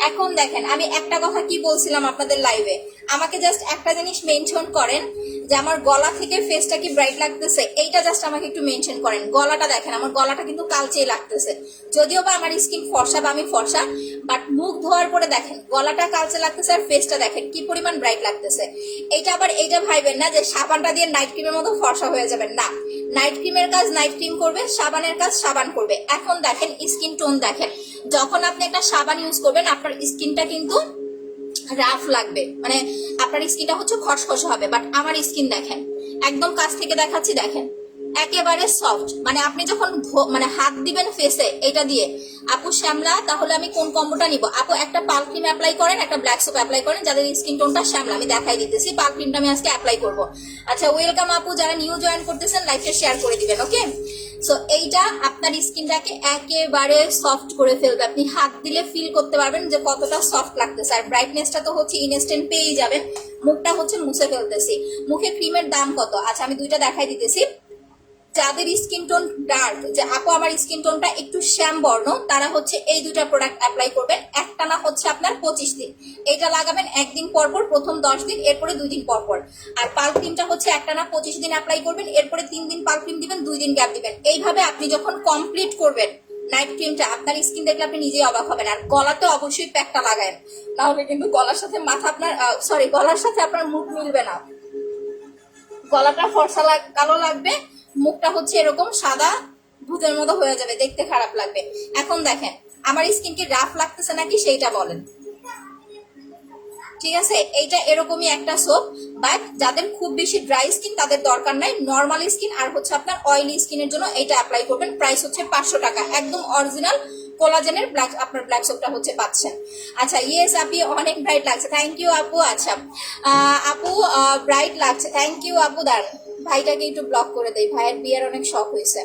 এখন দেখেন আমি একটা কথা কি বলছিলাম আপনাদের লাইভে, আমাকে জাস্ট একটা জিনিস মেনশন করেন যে আমার গলা থেকে ফেসটা কি ব্রাইট লাগতেছে, এইটা জাস্ট আমাকে একটু মেনশন করেন। গলাটা দেখেন, আমার গলাটা কিন্তু কালচেই লাগতেছে, যদিও বা আমার স্কিন ফর্সা বা আমি ফর্সা, বাট মুখ ধোয়ার পরে দেখেন গলাটা কালচে লাগতেছে আর ফেসটা দেখেন কি পরিমাণ ব্রাইট লাগতেছে। এইটা আবার এইটা ভাইবেন না যে সাবানটা দিয়ে নাইট ক্রিমের মতো ফর্সা হয়ে যাবেন, না। নাইট ক্রিমের কাজ নাইট ক্রিম করবে, সাবানের কাজ সাবান করবে। এখন দেখেন স্কিন টোন দেখেন, যখন আপনি একটা সাবান ইউজ করবেন আপনার স্কিনটা কিন্তু রাফ লাগবে, মানে আপনার স্কিনটা হচ্ছে খসখসে হবে, বাট আমার স্কিন দেখেন একদম কাছ থেকে দেখাচ্ছি, দেখেন একেবারে সফট। মানে আপনি যখন মানে হাত দিবেন ফেসে এটা দিয়ে, আপু শ্যামলা তাহলে আমি কোন কম্বোটা নিব? আপু একটা পাল ক্রিম অ্যাপ্লাই করেন, একটা ব্ল্যাক সোপ অ্যাপ্লাই করেন, যাদের স্কিন টোনটা শ্যামলা আমি দেখাই দিতেছি। পাল ক্রিমটা আমি আজকে অ্যাপ্লাই করব। আচ্ছা, ওয়েলকাম আপু, যারা নিউ জয়েন করতেছেন লাইভটা শেয়ার করে দিবেন, ওকে? সো এইটা আপনার স্কিনটাকে একেবারে সফট করে ফেলবে, আপনি হাত দিলে ফিল করতে পারবেন যে কতটা সফট লাগতেছে। আর ব্রাইটনেসটা তো হচ্ছে ইনস্ট্যান্ট পেয়েই যাবেন। মুখটা হচ্ছে মুছে ফেলতেছি। মুখে ক্রিমের দাম কত? আচ্ছা আমি দুইটা দেখাই দিতেছি। যাদের স্কিন টোন ডার্ক, যে আপু আমার স্কিন টোনটা একটু শ্যাম বর্ণ, তারা হচ্ছে এই দুটা প্রোডাক্ট অ্যাপ্লাই করবেন। একটা না হচ্ছে আপনার 25 দিন, এটা লাগাবেন একদিন পর পর, প্রথম 10 দিন, এরপরে 2 দিন পর পর। আর পাল ক্রিমটা হচ্ছে একটা না 25 দিন অ্যাপ্লাই করবেন, এরপরে 3 দিন পাল ক্রিম দিবেন, 2 দিন গ্যাপ দিবেন। এইভাবে আপনি যখন কমপ্লিট করবেন নাইট ক্রিমটা, আপনার স্কিন দেখলে আপনি নিজেই অবাক হবেন। আর গলাতে অবশ্যই প্যাকটা লাগায়েন, তাহলে কিন্তু গলার সাথে মাথা আপনার সরি গলার সাথে আপনার মুখ মিলবে না। গলাটা ফর্সা কালো লাগবে, মুখটা হচ্ছে এরকম সাদা ভূতের মতো হয়ে যাবে, দেখতে খারাপ লাগবে। এখন দেখেন আমার স্কিন কি রাফ লাগতেছে নাকি সেইটা বলেন, ঠিক আছে? এইটা এরকমই একটা সোপ, বাট যাদের খুব বেশি ড্রাই স্কিন তাদের দরকার নাই। নর্মাল স্কিন আর হচ্ছে আপনার অয়েলি স্কিনের জন্য এইটা অ্যাপ্লাই করবেন। প্রাইস হচ্ছে 500 টাকা, একদম অরিজিনাল কোলাজেনের ব্ল্যাক আপনার ব্ল্যাক সোপটা হচ্ছে পাচ্ছেন। আচ্ছা, ইয়েস আপি অনেক ব্রাইট লাগছে, থ্যাংক ইউ আপু। আচ্ছা আপু ব্রাইট লাগছে, থ্যাংক ইউ আপু। দাঁড়ান ভাইটাকে একটু ব্লক করে দেই, ভাইয়ের বিয়ের অনেক শখ হয়েছে।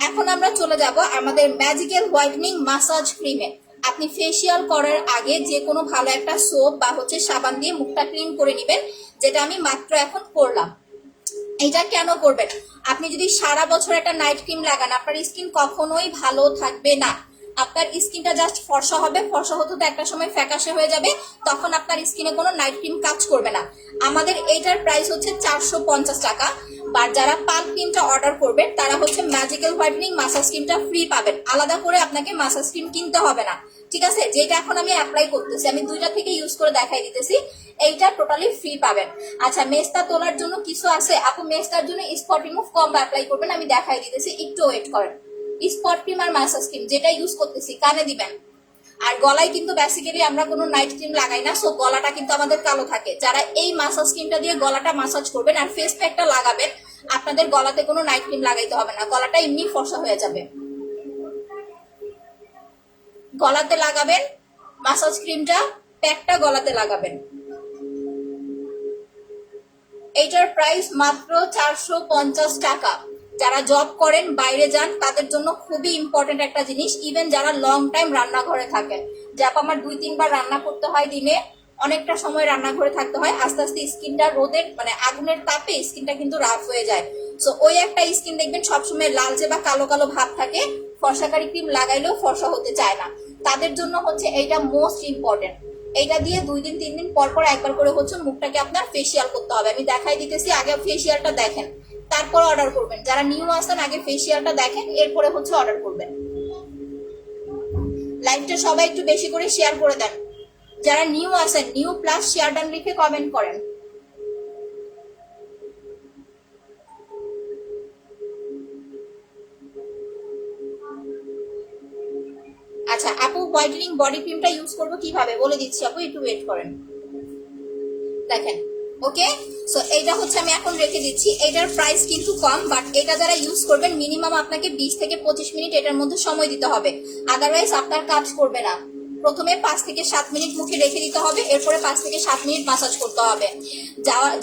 এখন আমরা চলে যাব আমাদের ম্যাজিক্যাল হোয়াইটনিং মাসাজ ক্রিমে। আপনি ফেসিয়াল করার আগে যে কোনো ভালো একটা সোপ বা হচ্ছে সাবান দিয়ে মুখটা ক্লিন করে নেবেন, যেটা আমি মাত্র এখন করলাম। এটা কেন করবেন? আপনি যদি সারা বছর একটা নাইট ক্রিম লাগান, আপনার স্কিন কখনোই ভালো থাকবে না। আপনার স্কিনটা জাস্ট ফর্সা হবে, ফর্সা হতে তো একটা সময় ফ্যাকাশে হয়ে যাবে, তখন আপনার স্কিনে কোনো নাইট ক্রিম কাজ করবে না। আমাদের এইটার প্রাইস হচ্ছে 450 টাকা। বা যারা পাল ক্রিমটা অর্ডার করবেন তারা হচ্ছে ম্যাজিক্যাল হোয়াইটনিং মাসাজ ক্রিমটা ফ্রি পাবেন, আলাদা করে আপনাকে মাসাজ ক্রিম কিনতে হবে না। ঠিক আছে, যেটা এখন আমি অ্যাপ্লাই করতেছি, আমি দুইটা থেকে ইউজ করে দেখাই দিতেছি, এইটা টোটালি ফ্রি পাবেন। আচ্ছা, মেস্তা তোলার জন্য কিছু আছে আপু? মেস্তার জন্য স্পট রিমুভ কম অ্যাপ্লাই করবেন, আমি দেখাই দিতেছি, একটু ওয়েট করেন। স্পট ক্রিম আর মাসাজ ক্রিম যেটা ইউজ করতেছি কানে দিবেন। আর গলায় কিন্তু বেসিক্যালি আমরা কোনো নাইট ক্রিম লাগাই না, সো গলাটা কিন্তু আমাদের কালো থাকে। যারা এই মাসাজ ক্রিমটা দিয়ে গলাটা মাসাজ করবেন আর ফেস প্যাকটা লাগাবেন, আপনাদের গলাতে কোনো নাইট ক্রিম লাগাইতে হবে না, গলাটা এমনি ফর্সা হয়ে যাবে। গলাতে লাগাবেন মাসাজ ক্রিমটা, প্যাকটা গলাতে লাগাবেন। এইটার প্রাইস মাত্র 450 টাকা। যারা জব করেন, বাইরে যান, তাদের জন্য খুবই ইম্পর্টেন্ট একটা জিনিস। ইভেন যারা লং টাইম রান্নাঘরে থাকেন, যাপ আমার 2-3 বার রান্না করতে হয় দিনে, অনেকটা সময় রান্নাঘরে থাকতে হয়, আস্তে আস্তে স্কিনটা রোদের মানে আগুনের তাপে স্কিনটা কিন্তু রাফ হয়ে যায়। সো ওই একটা স্কিন দেখবেন সবসময় লালচে বা কালো কালো ভাব থাকে, ফর্সাকারি ক্রিম লাগাইলেও ফর্সা হতে চায় না, তাদের জন্য হচ্ছে এইটা মোস্ট ইম্পর্টেন্ট। এইটা দিয়ে 2-3 দিন পর পর একবার করে হচ্ছে মুখটাকে আপনার ফেসিয়াল করতে হবে। আমি দেখাই দিতেছি, আগে ফেসিয়ালটা দেখেন, তারপর অর্ডার করবেন। যারা নিউ আসেন আগে ফেসিয়ালটা দেখেন, এরপরে হচ্ছে অর্ডার করবেন। লাইভটা সবাই একটু বেশি করে শেয়ার করে দেন। যারা নিউ আসেন, নিউ প্লাস শেয়ার ডান লিখে কমেন্ট করেন। আচ্ছা আপু, হোয়াইটেনিং বডি ক্রিমটা ইউজ করবো কিভাবে বলে দিচ্ছি আপু, একটু ওয়েট করেন। দেখেন, ওকে, সো এইটা হচ্ছে আমি এখন রেখে দিচ্ছি। এটার প্রাইস কিন্তু কম, বাট এটা যারা ইউজ করবেন মিনিমাম আপনাকে 20 থেকে 25 মিনিট এটার মধ্যে সময় দিতে হবে, আদারওয়াইজ আপনার কাজ করবে না। প্রথমে 5 থেকে 7 মিনিট মুখে রেখে দিতে হবে, এরপরে 5 থেকে 7 মিনিট মাসাজ করতে হবে।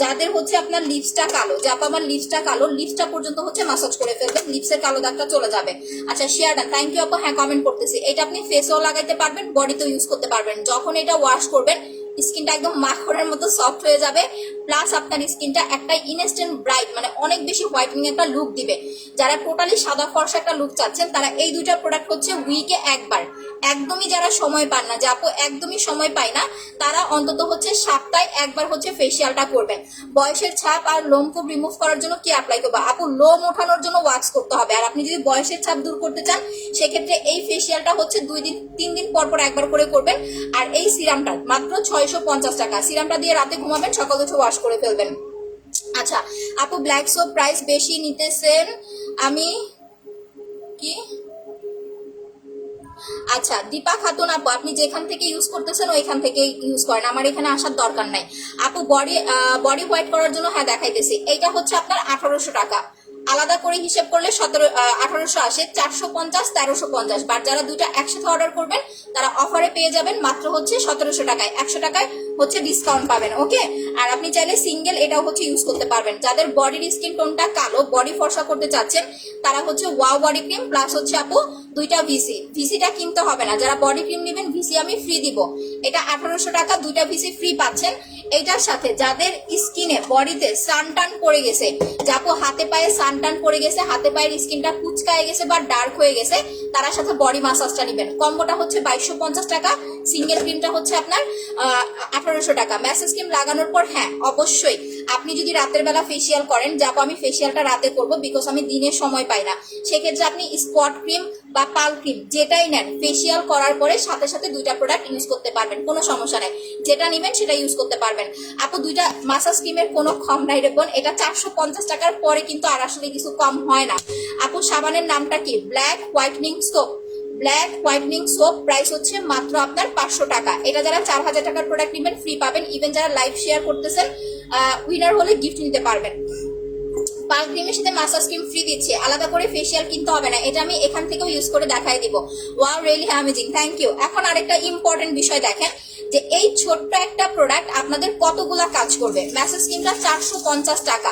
যাদের হচ্ছে আপনার লিপসটা কালো, যা আমার লিপসটা কালো, লিপসটা পর্যন্ত হচ্ছে মাসাজ করে ফেলবেন, লিপসের কালো দাগটা চলে যাবে। আচ্ছা শেয়ার ডান, থ্যাংক ইউ আপু। হ্যাঁ কমেন্ট করতেছি। এটা আপনি ফেসেও লাগাইতে পারবেন, বডিতেও ইউজ করতে পারবেন। যখন এটা ওয়াশ করবেন স্কিনটা একদম মাখনের মতো সফট হয়ে যাবে, প্লাস আপনার স্কিনটা একটা ইনস্ট্যান্ট ব্রাইট মানে অনেক বেশি হোয়াইটনিং একটা লুক দিবে। যারা টোটালি সাদা ফর্সা একটা লুক চাচ্ছেন, তারা এই দুইটা প্রোডাক্ট হচ্ছে উইকে একবার, একদমই যারা সময় পান না, যে আপু একদমই সময় পায় না, তারা অন্তত হচ্ছে সপ্তাহে একবার হচ্ছে ফেসিয়ালটা করবেন। বয়সের ছাপ আর লোমকূপ রিমুভ করার জন্য কি অ্যাপ্লাই করবো আপু? লোম ওঠানোর জন্য ওয়াক্স করতে হবে। আর আপনি যদি বয়সের ছাপ দূর করতে চান, সেক্ষেত্রে এই ফেসিয়ালটা হচ্ছে 2-3 দিন পর পর একবার করে করবেন। আর এই সিরামটা মাত্র 650 টাকা। সিরামটা দিয়ে রাতে ঘুমাবেন, সকাল উঠে ওয়াশ করে ফেলবেন। আচ্ছা আপু, ব্ল্যাক সোপ প্রাইস বেশি নিতেছেন, আমি কি? আচ্ছা দীপা খাতুন আপু, আপনি যেখান থেকে ইউজ করতেছেন ওইখান থেকে ইউজ করেন, আমার এখানে আসার দরকার নাই। আপু বডি হোয়াইট করার জন্য হ্যাঁ দেখাইতেছি, এইটা হচ্ছে আপনার 1800 টাকা। আলাদা করে হিসেব করলে 1800 আসে, 450 1350। বাট যারা দুইটা একসাথে অর্ডার করবেন তারা অফারে পেয়ে যাবেন মাত্র হচ্ছে 1700 টাকায়, 100 টাকায় হচ্ছে ডিসকাউন্ট পাবেন। ওকে, আর আপনি চাইলে সিঙ্গেল এটাও হচ্ছে ইউজ করতে পারবেন। যাদের বডির স্কিন টোনটা কালো, বডি ফর্সা করতে চাচ্ছেন, তারা হচ্ছে ওয়াও বডি ক্রিম প্লাস হচ্ছে আপু দুইটা ভিসিটা কিনতে হবে না। যারা বডি ক্রিম নেবেন ভিসি আমি ফ্রি দিব, এটা 1800 টাকা, দুইটা ভিসি ফ্রি পাচ্ছেন। এইটার সাথে যাদের স্কিনে বডিতে সানটান পড়ে গেছে, যাপো হাতে পায়ে সানটান পড়ে গেছে, হাতে পায়ের স্কিনটা কুচকায় গেছে বা ডার্ক হয়ে গেছে, তার সাথে বডি মাসাজটা নেবেন। কম্বোটা হচ্ছে 2250 টাকা, সিঙ্গেল ক্রিমটা হচ্ছে আপনার 1800 টাকা। ম্যাসেজ ক্রিম লাগানোর পর হ্যাঁ অবশ্যই আপনি যদি রাতের বেলা ফেসিয়াল করেন, যাবো আমি ফেসিয়ালটা রাতে করব বিকজ আমি দিনে সময় পাই না, সেক্ষেত্রে আপনি স্পট ক্রিম বা পাল ক্রিম যেটাই নেন, ফেসিয়াল করার পরে সাথে সাথে দুইটা প্রোডাক্ট ইউজ করতে পারবেন, কোনো সমস্যা নেই। যেটা নেবেন সেটা ইউজ করতে পারবেন। আপু দুইটা মাসাজ ক্রিমের কোনো কম নাই রেখুন, এটা 450 টাকার পরে কিন্তু আর আসলে কিছু কম হয় না। আপু সাবানের নামটা কি? Black whitening soap. Black whitening soap price হচ্ছে মাত্র আপনার 500 টাকা। এটা যারা 4000 টাকার প্রোডাক্ট নেবেন ফ্রি পাবেন। ইভেন যারা লাইভ শেয়ার করতেছেন উইনার হলে গিফট নিতে পারবেন। পাল ক্রিমের সাথে মাসাজ ক্রিম ফ্রি দিচ্ছে, আলাদা করে ফেসিয়াল কিনতে হবে না। এটা আমি এখান থেকেও ইউজ করে দেখাই দিব। Wow really amazing, thank you. এখন আরেকটা ইম্পর্টেন্ট বিষয় দেখেন, যে এই ছোট্ট একটা প্রোডাক্ট আপনাদের কতগুলা কাজ করবে। ম্যাসেজ ক্রিমটা 450 টাকা,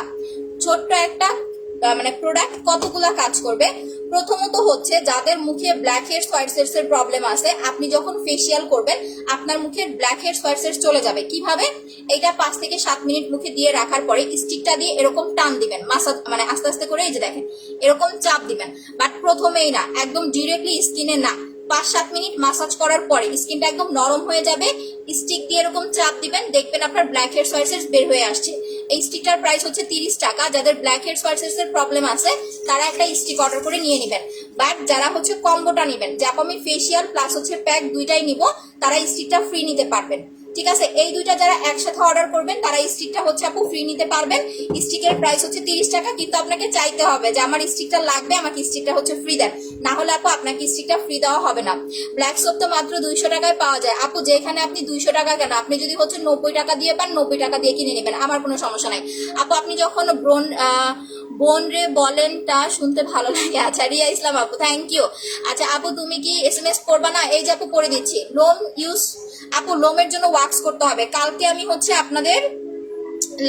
ছোট্ট একটা মানে প্রোডাক্ট কতগুলা কাজ করবে। প্রথমত হচ্ছে যাদের মুখে ব্ল্যাক হেডস হোয়াইট হেডস এর প্রবলেম আছে, আপনি যখন ফেসিয়াল করবেন আপনার মুখে ব্ল্যাক হেডস হোয়াইট হেডস চলে যাবে। কিভাবে? এটা 5 থেকে 7 মিনিট মুখে দিয়ে রাখার পরে স্টিকটা দিয়ে এরকম টান দিবেন, মাসাজ মানে আস্তে আস্তে করে, এই যে দেখেন এরকম চাপ দিবেন, বাট প্রথমেই না, একদম ডিরেক্টলি স্কিনে না, 5-7 মিনিট মাসাজ করার পরে স্কিনটা একদম নরম হয়ে যাবে, স্টিক দিয়ে এরকম চাপ দিবেন, দেখবেন আপনার ব্ল্যাক হেডস হোয়াইট হেডস বের হয়ে আসছে। এই স্টিকটার প্রাইস হচ্ছে 30 টাকা। যাদের ব্ল্যাক হেডস হোয়াইট হেডস এর প্রবলেম আছে তারা একটা স্টিক অর্ডার করে নিয়ে নেবেন। বাট যারা হচ্ছে কম্বোটা নেবেন, যে আমি ফেসিয়াল প্লাস হচ্ছে প্যাক দুইটাই নিব, তারা স্টিকটা ফ্রি নিতে পারবেন। ঠিক আছে, এই দুইটা যারা একসাথে অর্ডার করবেন তারা স্টিকটা হচ্ছে আপু ফ্রি নিতে পারবেন। স্টিকের প্রাইস হচ্ছে 30 টাকা, কিন্তু আপনাকে চাইতে হবে যে আমার স্টিকটা লাগবে, আমাকে স্টিকটা হচ্ছে ফ্রি দেন, না হলে আপু আপনাকে স্টিকটা ফ্রি দেওয়া হবে না। ব্ল্যাক সোপ তো মাত্র 200 টাকায় পাওয়া যায় আপু, যেখানে আপনি 200 টাকা কেন, আপনি যদি হচ্ছে 90 টাকা দিয়ে পান 90 টাকা দিয়ে কিনে নেবেন, আমার কোনো সমস্যা নাই আপু। আপনি যখন বোন রে বলেনটা শুনতে ভালো লাগে। আচ্ছা রিয়া ইসলাম আপু, থ্যাংক ইউ। আচ্ছা আপু তুমি কি SMS করবা না? এই যে আপু করে দিচ্ছি। লোম ইউজ আপু, লোমের জন্য ওয়াক্স করতে হবে। কালকে আমি হচ্ছে আপনাদের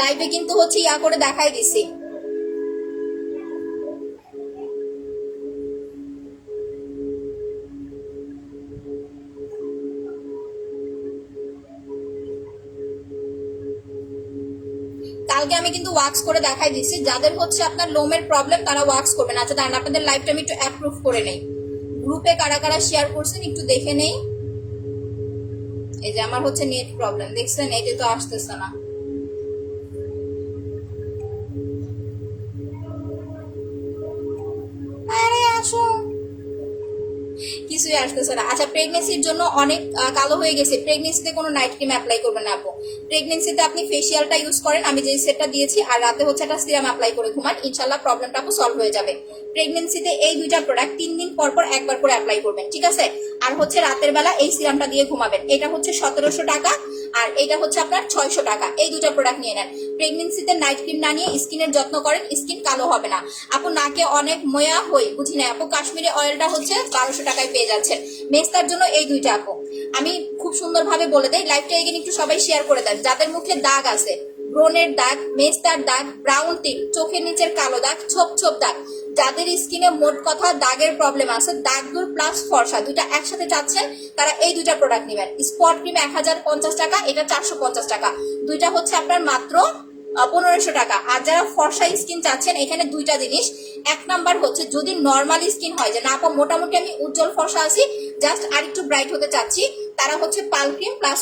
লাইভে কিন্তু হচ্ছে ইয়া করে দেখাই দিছি। কালকে আমি কিন্তু ওয়াক্স করে দেখাই দিছি। যাদের হচ্ছে আপনার লোমের প্রবলেম তারা ওয়াক্স করবেন। আচ্ছা দাঁড়ান, আপনাদের লাইভটা আমি একটু অ্যাপ্রুভ করে নেই। গ্রুপে কারা কারা শেয়ার করছেন একটু দেখে নেই। এই যে আমার হচ্ছে নেট প্রবলেম, দেখছেন এই যে তো আসতেছে না। আরে আসো, কিছুই আসতেছে না। আচ্ছা প্রেগনেন্সির জন্য অনেক কালো হয়ে গেছে, প্রেগনেন্সিতে কোনো নাইট ক্রিম অ্যাপ্লাই করবেন না আপু। প্রেগনেন্সিতে আপনি ফেসিয়ালটা ইউজ করেন, আমি যে সেটটা দিয়েছি, আর রাতে হচ্ছে একটা সিরাম অ্যাপ্লাই করে ঘুমান, ইনশাল্লাহ প্রবলেমটা আপু সলভ হয়ে যাবে। প্রেগনেন্সিতে এই দুইটা প্রোডাক্ট 3 দিন পর পর একবার করে অ্যাপ্লাই করবেন, ঠিক আছে? আর হচ্ছে রাতের বেলা এই সিরামটা দিয়ে ঘুমাবেন। এটা হচ্ছে 1700 টাকা আর এটা হচ্ছে আপনার 600 টাকা। এই দুইটা প্রোডাক্ট নিয়ে নেন। প্রেগনেন্সিতে নাইট ক্রিম না নিয়ে স্কিনের যত্ন করেন, স্কিন কালো হবে না আপু। নাকে অনেক ময়া হই, বুঝি না আপু। কাশ্মীরি অয়েলটা হচ্ছে 1200 টাকায় পেয়ে যাচ্ছেন। মেস্তার জন্য এই দুইটা আপু আমি খুব সুন্দরভাবে বলে দেই। লাইভটা এগিয়ে একটু সবাই শেয়ার করে দেন। যাদের মুখে দাগ আছে, ব্রণের দাগ, মেস্তার দাগ, ব্রাউন টিল, চোখের নিচের কালো দাগ, ছোপ ছোপ দাগ, যাদের স্কিনে মোট কথা দাগের প্রবলেম আছে, দাগ দূর প্লাস ফর্সা দুইটা একসাথে চাচ্ছেন, তারা এই দুইটা প্রোডাক্ট নেবেন। স্পট ক্রিম 1050 টাকা, এটা 450 টাকা। দুইটা হচ্ছে আপনার মাত্র 1500 টাকা। আর যারা ফর্সা স্কিন চাচ্ছেন, এখানে দুইটা জিনিস। এক নাম্বার হচ্ছে যদি নর্মাল স্কিন হয়, যে না আপা মোটামুটি আমি উজ্জ্বল ফর্সা আছি, জাস্ট আর একটু ব্রাইট হতে চাচ্ছি, তারা হচ্ছে পাল ক্রিম প্লাস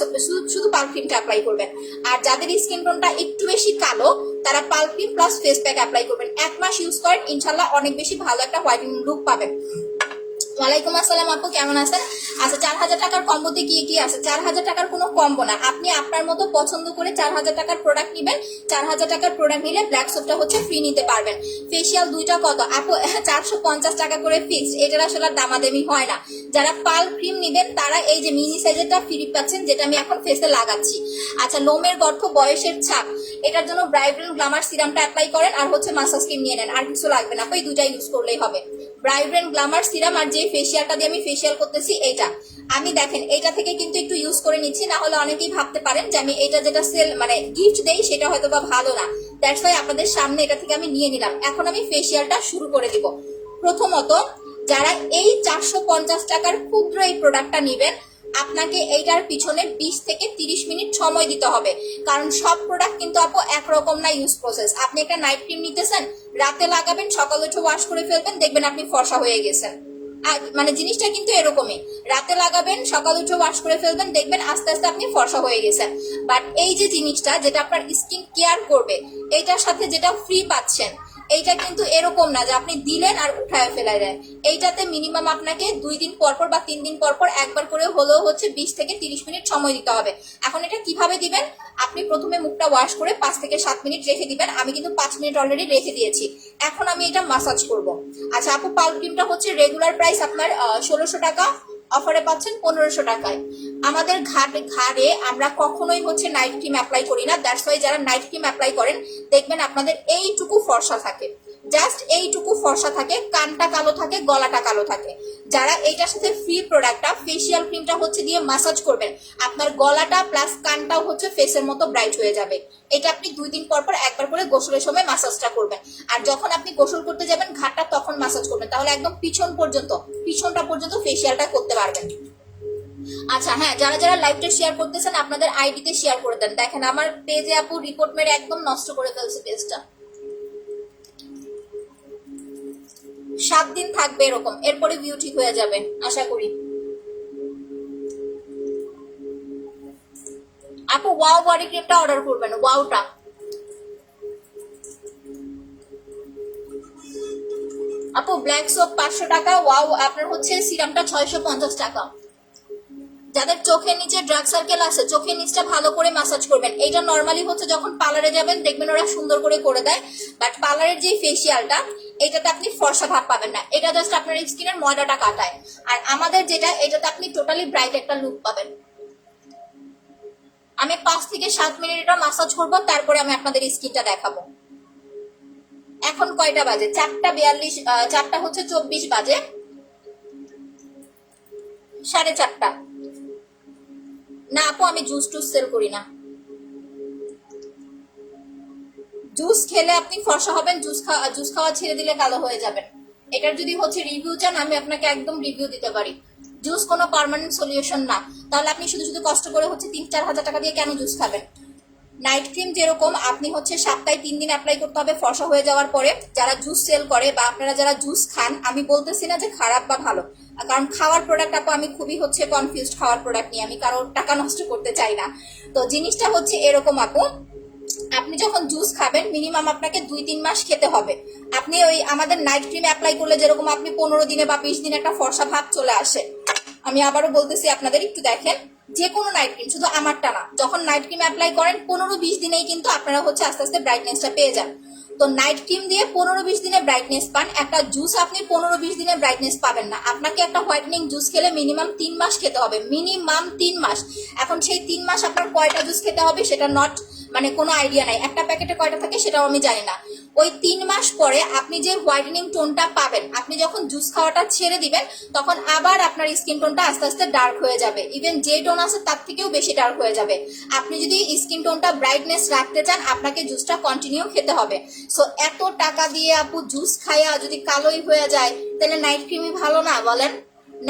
শুধু পাল ক্রিমটা অ্যাপ্লাই করবেন। আর যাদের স্কিন টোনটা একটু বেশি কালো, তারা পাল cream plus face pack apply করবেন। 1 মাস ইউজ করেন, ইনশাল্লাহ অনেক বেশি ভালো একটা হোয়াইটেনিং লুক পাবেন। ওয়ালাইকুম আসসালাম আপু, কেমন আছেন? আচ্ছা 4000 টাকার কম্বোতে কি কি আছে? 4000 টাকার কোনো কম্বো না, আপনি আপনার মতো পছন্দ করে 4000 টাকার প্রোডাক্ট নেবেন। 4000 টাকার প্রোডাক্ট নিলে ব্ল্যাক সোপটা হচ্ছে ফ্রি নিতে পারবেন। ফেসিয়াল দুইটা কত আপু? 450 টাকা করে ফিক্সড, এটার আসলে দামাদামি হয় না। যারা পাল ক্রিম নেবেন তারা এই যে মিনি সাইজেরটা ফ্রি পাচ্ছেন, যেটা আমি এখন ফেসে লাগাচ্ছি। আচ্ছা লোমের গর্ত, বয়সের ছাপ, এটার জন্য ব্রাইব্রেন্ট গ্লামার সিরামটা অ্যাপ্লাই করেন, আর হচ্ছে মাসাজ ক্রিম নিয়ে নেন, আর কিছু লাগবে না আপু, এই দুইটা ইউজ করলেই হবে। ব্রাইব্রেন্ট গ্লামার সিরাম আর যে ফেসিয়ালটা দিয়ে আমি ফেসিয়াল করতেছি এইটা, আমি দেখেন এইটা থেকে কিন্তু একটু ইউজ করে নিচ্ছি, না হলে অনেকেই ভাবতে পারেন যে আমি এটা যেটা সেল মানে গিফট দেই সেটা হয়তো বা ভালো না। দ্যাটস ওয়াই আপনাদের সামনে এটা থেকে আমি নিয়ে নিলাম। এখন আমি ফেসিয়ালটা শুরু করে দিব। প্রথমত যারা এই 450 টাকার ক্ষুদ্র এই প্রোডাক্টটা নেবেন, আপনাকে এইটার পিছনে 20 থেকে 30 মিনিট সময় দিতে হবে, কারণ সব প্রোডাক্ট কিন্তু আপু একরকম না ইউজ প্রসেস। আপনি একটা নাইট ক্রিম নিতেছেন, রাতে লাগাবেন, সকালে উঠে ওয়াশ করে ফেলবেন, দেখবেন আপনি ফর্সা হয়ে গেছেন। মানে জিনিসটা কিন্তু এরকমই, রাতে লাগাবেন, সকাল উঠে ওয়াশ করে ফেলবেন, দেখবেন আস্তে আস্তে আপনি ফর্সা হয়ে গেছেন। বাট এই যে জিনিসটা যেটা আপনার স্কিন কেয়ার করবে, এইটার সাথে যেটা ফ্রি পাচ্ছেন, এইটা কিন্তু এরকম না যে আপনি দিলেন আর উঠায় ফেলাই দেয়। এইটাতে মিনিমাম আপনাকে 2 দিন পর পর বা 3 দিন পর পর একবার করে হলেও হচ্ছে 20 থেকে 30 মিনিট সময় দিতে হবে। এখন এটা কিভাবে দিবেন? আপনি প্রথমে মুখটা ওয়াশ করে 5 থেকে 7 মিনিট রেখে দিবেন। আমি কিন্তু 5 মিনিট অলরেডি রেখে দিয়েছি। এখন আমি এটা মাসাজ করব। আচ্ছা আপু পাল ক্রিমটা হচ্ছে রেগুলার প্রাইস আপনার 1600 টাকা, অফারে পাচ্ছেন 1500 টাকায়। আমাদের ঘাড়ে আমরা কখনোই হচ্ছে নাইট ক্রিম অ্যাপ্লাই করি না। দ্যাটস ওয়াই যারা নাইট ক্রিম অ্যাপ্লাই করেন দেখবেন আপনাদের এইটুকু ফর্সা থাকে। জাস্ট এইটুকু ফর্সা থাকে, কানটা কালো থাকে, গলাটা কালো থাকে। যারা এইটার সাথে ফ্রি প্রোডাক্টটা ফেসিয়াল ক্রিমটা হচ্ছে দিয়ে মাসাজ করবেন, আপনার গলাটা প্লাস কানটাও হচ্ছে ফেসের মতো ব্রাইট হয়ে যাবে। এটা আপনি 2 দিন পর পর একবার করে গোসলের সময় মাসাজটা করবেন। আর যখন আপনি গোসল করতে যাবেন ঘাটটা তখন মাসাজ করবেন, তাহলে একদম পিছনটা পর্যন্ত ফেসিয়ালটা করতে পারবেন। আচ্ছা হ্যাঁ, যারা যারা লাইভটা শেয়ার করতেছেন আপনাদের আইডিতে শেয়ার করে দেন। দেখেন আমার পেজে আপু রিপোর্ট মেরে একদম নষ্ট করে ফেলছে পেজটা। 7 দিন থাকবে এরকম, এরপরে ভিউ ঠিক হয়ে যাবে আশা করি। আপু ওয়াও বডি ক্রিমটা অর্ডার করবেন, ওয়াওটা। আপু ব্ল্যাক সোপ 500 টাকা, ওয়াও আপনার হচ্ছে সিরামটা 650 টাকা। যাদের চোখের নিচে ড্রাগ সার্কেল আছে চোখের নিচটা ভালো করে ম্যাসাজ করবেন। এটা নর্মালি হচ্ছে যখন পার্লারে যাবেন দেখবেন ওরা সুন্দর করে দেয়, বাট পার্লারের যে ফেসিয়ালটা এটাতে আপনি ফর্সা ভাব পাবেন না, এটা জাস্ট আপনার স্কিনের ময়দাটা কাটায়। আর আমাদের যেটা এটাতে আপনি টোটালি ব্রাইট একটা লুক পাবেন। আমি 5 থেকে 7 মিনিট এটা ম্যাসাজ করবো, তারপরে আমি আপনাদের স্কিনটা দেখাবো। এখন কয়টা বাজে? 4:42, 4টা হচ্ছে 24 বাজে, 4:30। না আপু আমি জুস টুস সেল করি না। জুস খেলে আপনি ফর্সা হবেন, জুস খাওয়া ছেড়ে দিলে কালো হয়ে যাবেন। এটার যদি হচ্ছে রিভিউ চান আমি আপনাকে একদম রিভিউ দিতে পারি। জুস কোনো পার্মানেন্ট সলিউশন না, তাহলে আপনি শুধু শুধু কষ্ট করে হচ্ছে 3-4 হাজার টাকা দিয়ে কেন জুস খাবেন? নাইট ক্রিম যেরকম আপনি হচ্ছে সপ্তাহে 3 দিন অ্যাপ্লাই করতে হবে ফর্সা হয়ে যাওয়ার পরে। যারা জুস সেল করে বা আপনারা যারা জুস খান, আমি বলতেছি না যে খারাপ বা ভালো, কারণ খাওয়ার প্রোডাক্ট আপু আমি খুবই হচ্ছে কনফিউজড খাওয়ার প্রোডাক্ট নিয়ে, আমি কারোর টাকা নষ্ট করতে চাই না। তো জিনিসটা হচ্ছে এরকম আপু, আপনি যখন জুস খাবেন মিনিমাম আপনাকে 2-3 মাস খেতে হবে। আপনি ওই আমাদের নাইট ক্রিম অ্যাপ্লাই করলে যেরকম আপনি 15 দিনে বা 20 দিনে একটা ফর্সা ভাব চলে আসে, আমি আবারও বলতেছি আপনাদের একটু দেখেন, যে কোনো নাইট ক্রিম, শুধু আমারটা না, যখন নাইট ক্রিম অ্যাপ্লাই করেন 15-20 দিনেই কিন্তু আপনারা হচ্ছে আস্তে আস্তে ব্রাইটনেসটা পেয়ে যান। তো নাইট ক্রিম দিয়ে 15-20 দিনে ব্রাইটনেস পান, একটা জুস আপনি 15-20 দিনে ব্রাইটনেস পাবেন না। আপনাকে একটা হোয়াইটনিং জুস খেলে মিনিমাম 3 মাস খেতে হবে, মিনিমাম 3 মাস। এখন সেই 3 মাস আপনার কয়টা জুস খেতে হবে সেটা নট মানে কোনো আইডিয়া নাই, একটা প্যাকেটে কয়টা থাকে সেটাও আমি জানি না। ওই 3 মাস পরে আপনি যে হোয়াইটেনিং টোনটা পাবেন, আপনি যখন জুস খাওয়াটা ছেড়ে দিবেন তখন আবার আপনার স্কিন টোনটা আস্তে আস্তে ডার্ক হয়ে যাবে, ইভেন যে টোন আছে তার থেকেও বেশি ডার্ক হয়ে যাবে। আপনি যদি স্কিন টোনটা ব্রাইটনেস রাখতে চান আপনাকে জুসটা কন্টিনিউ খেতে হবে। সো এত টাকা দিয়ে আপু জুস খাইয়া যদি কালোই হয়ে যায় তাহলে নাইট ক্রিমই ভালো না বলেন?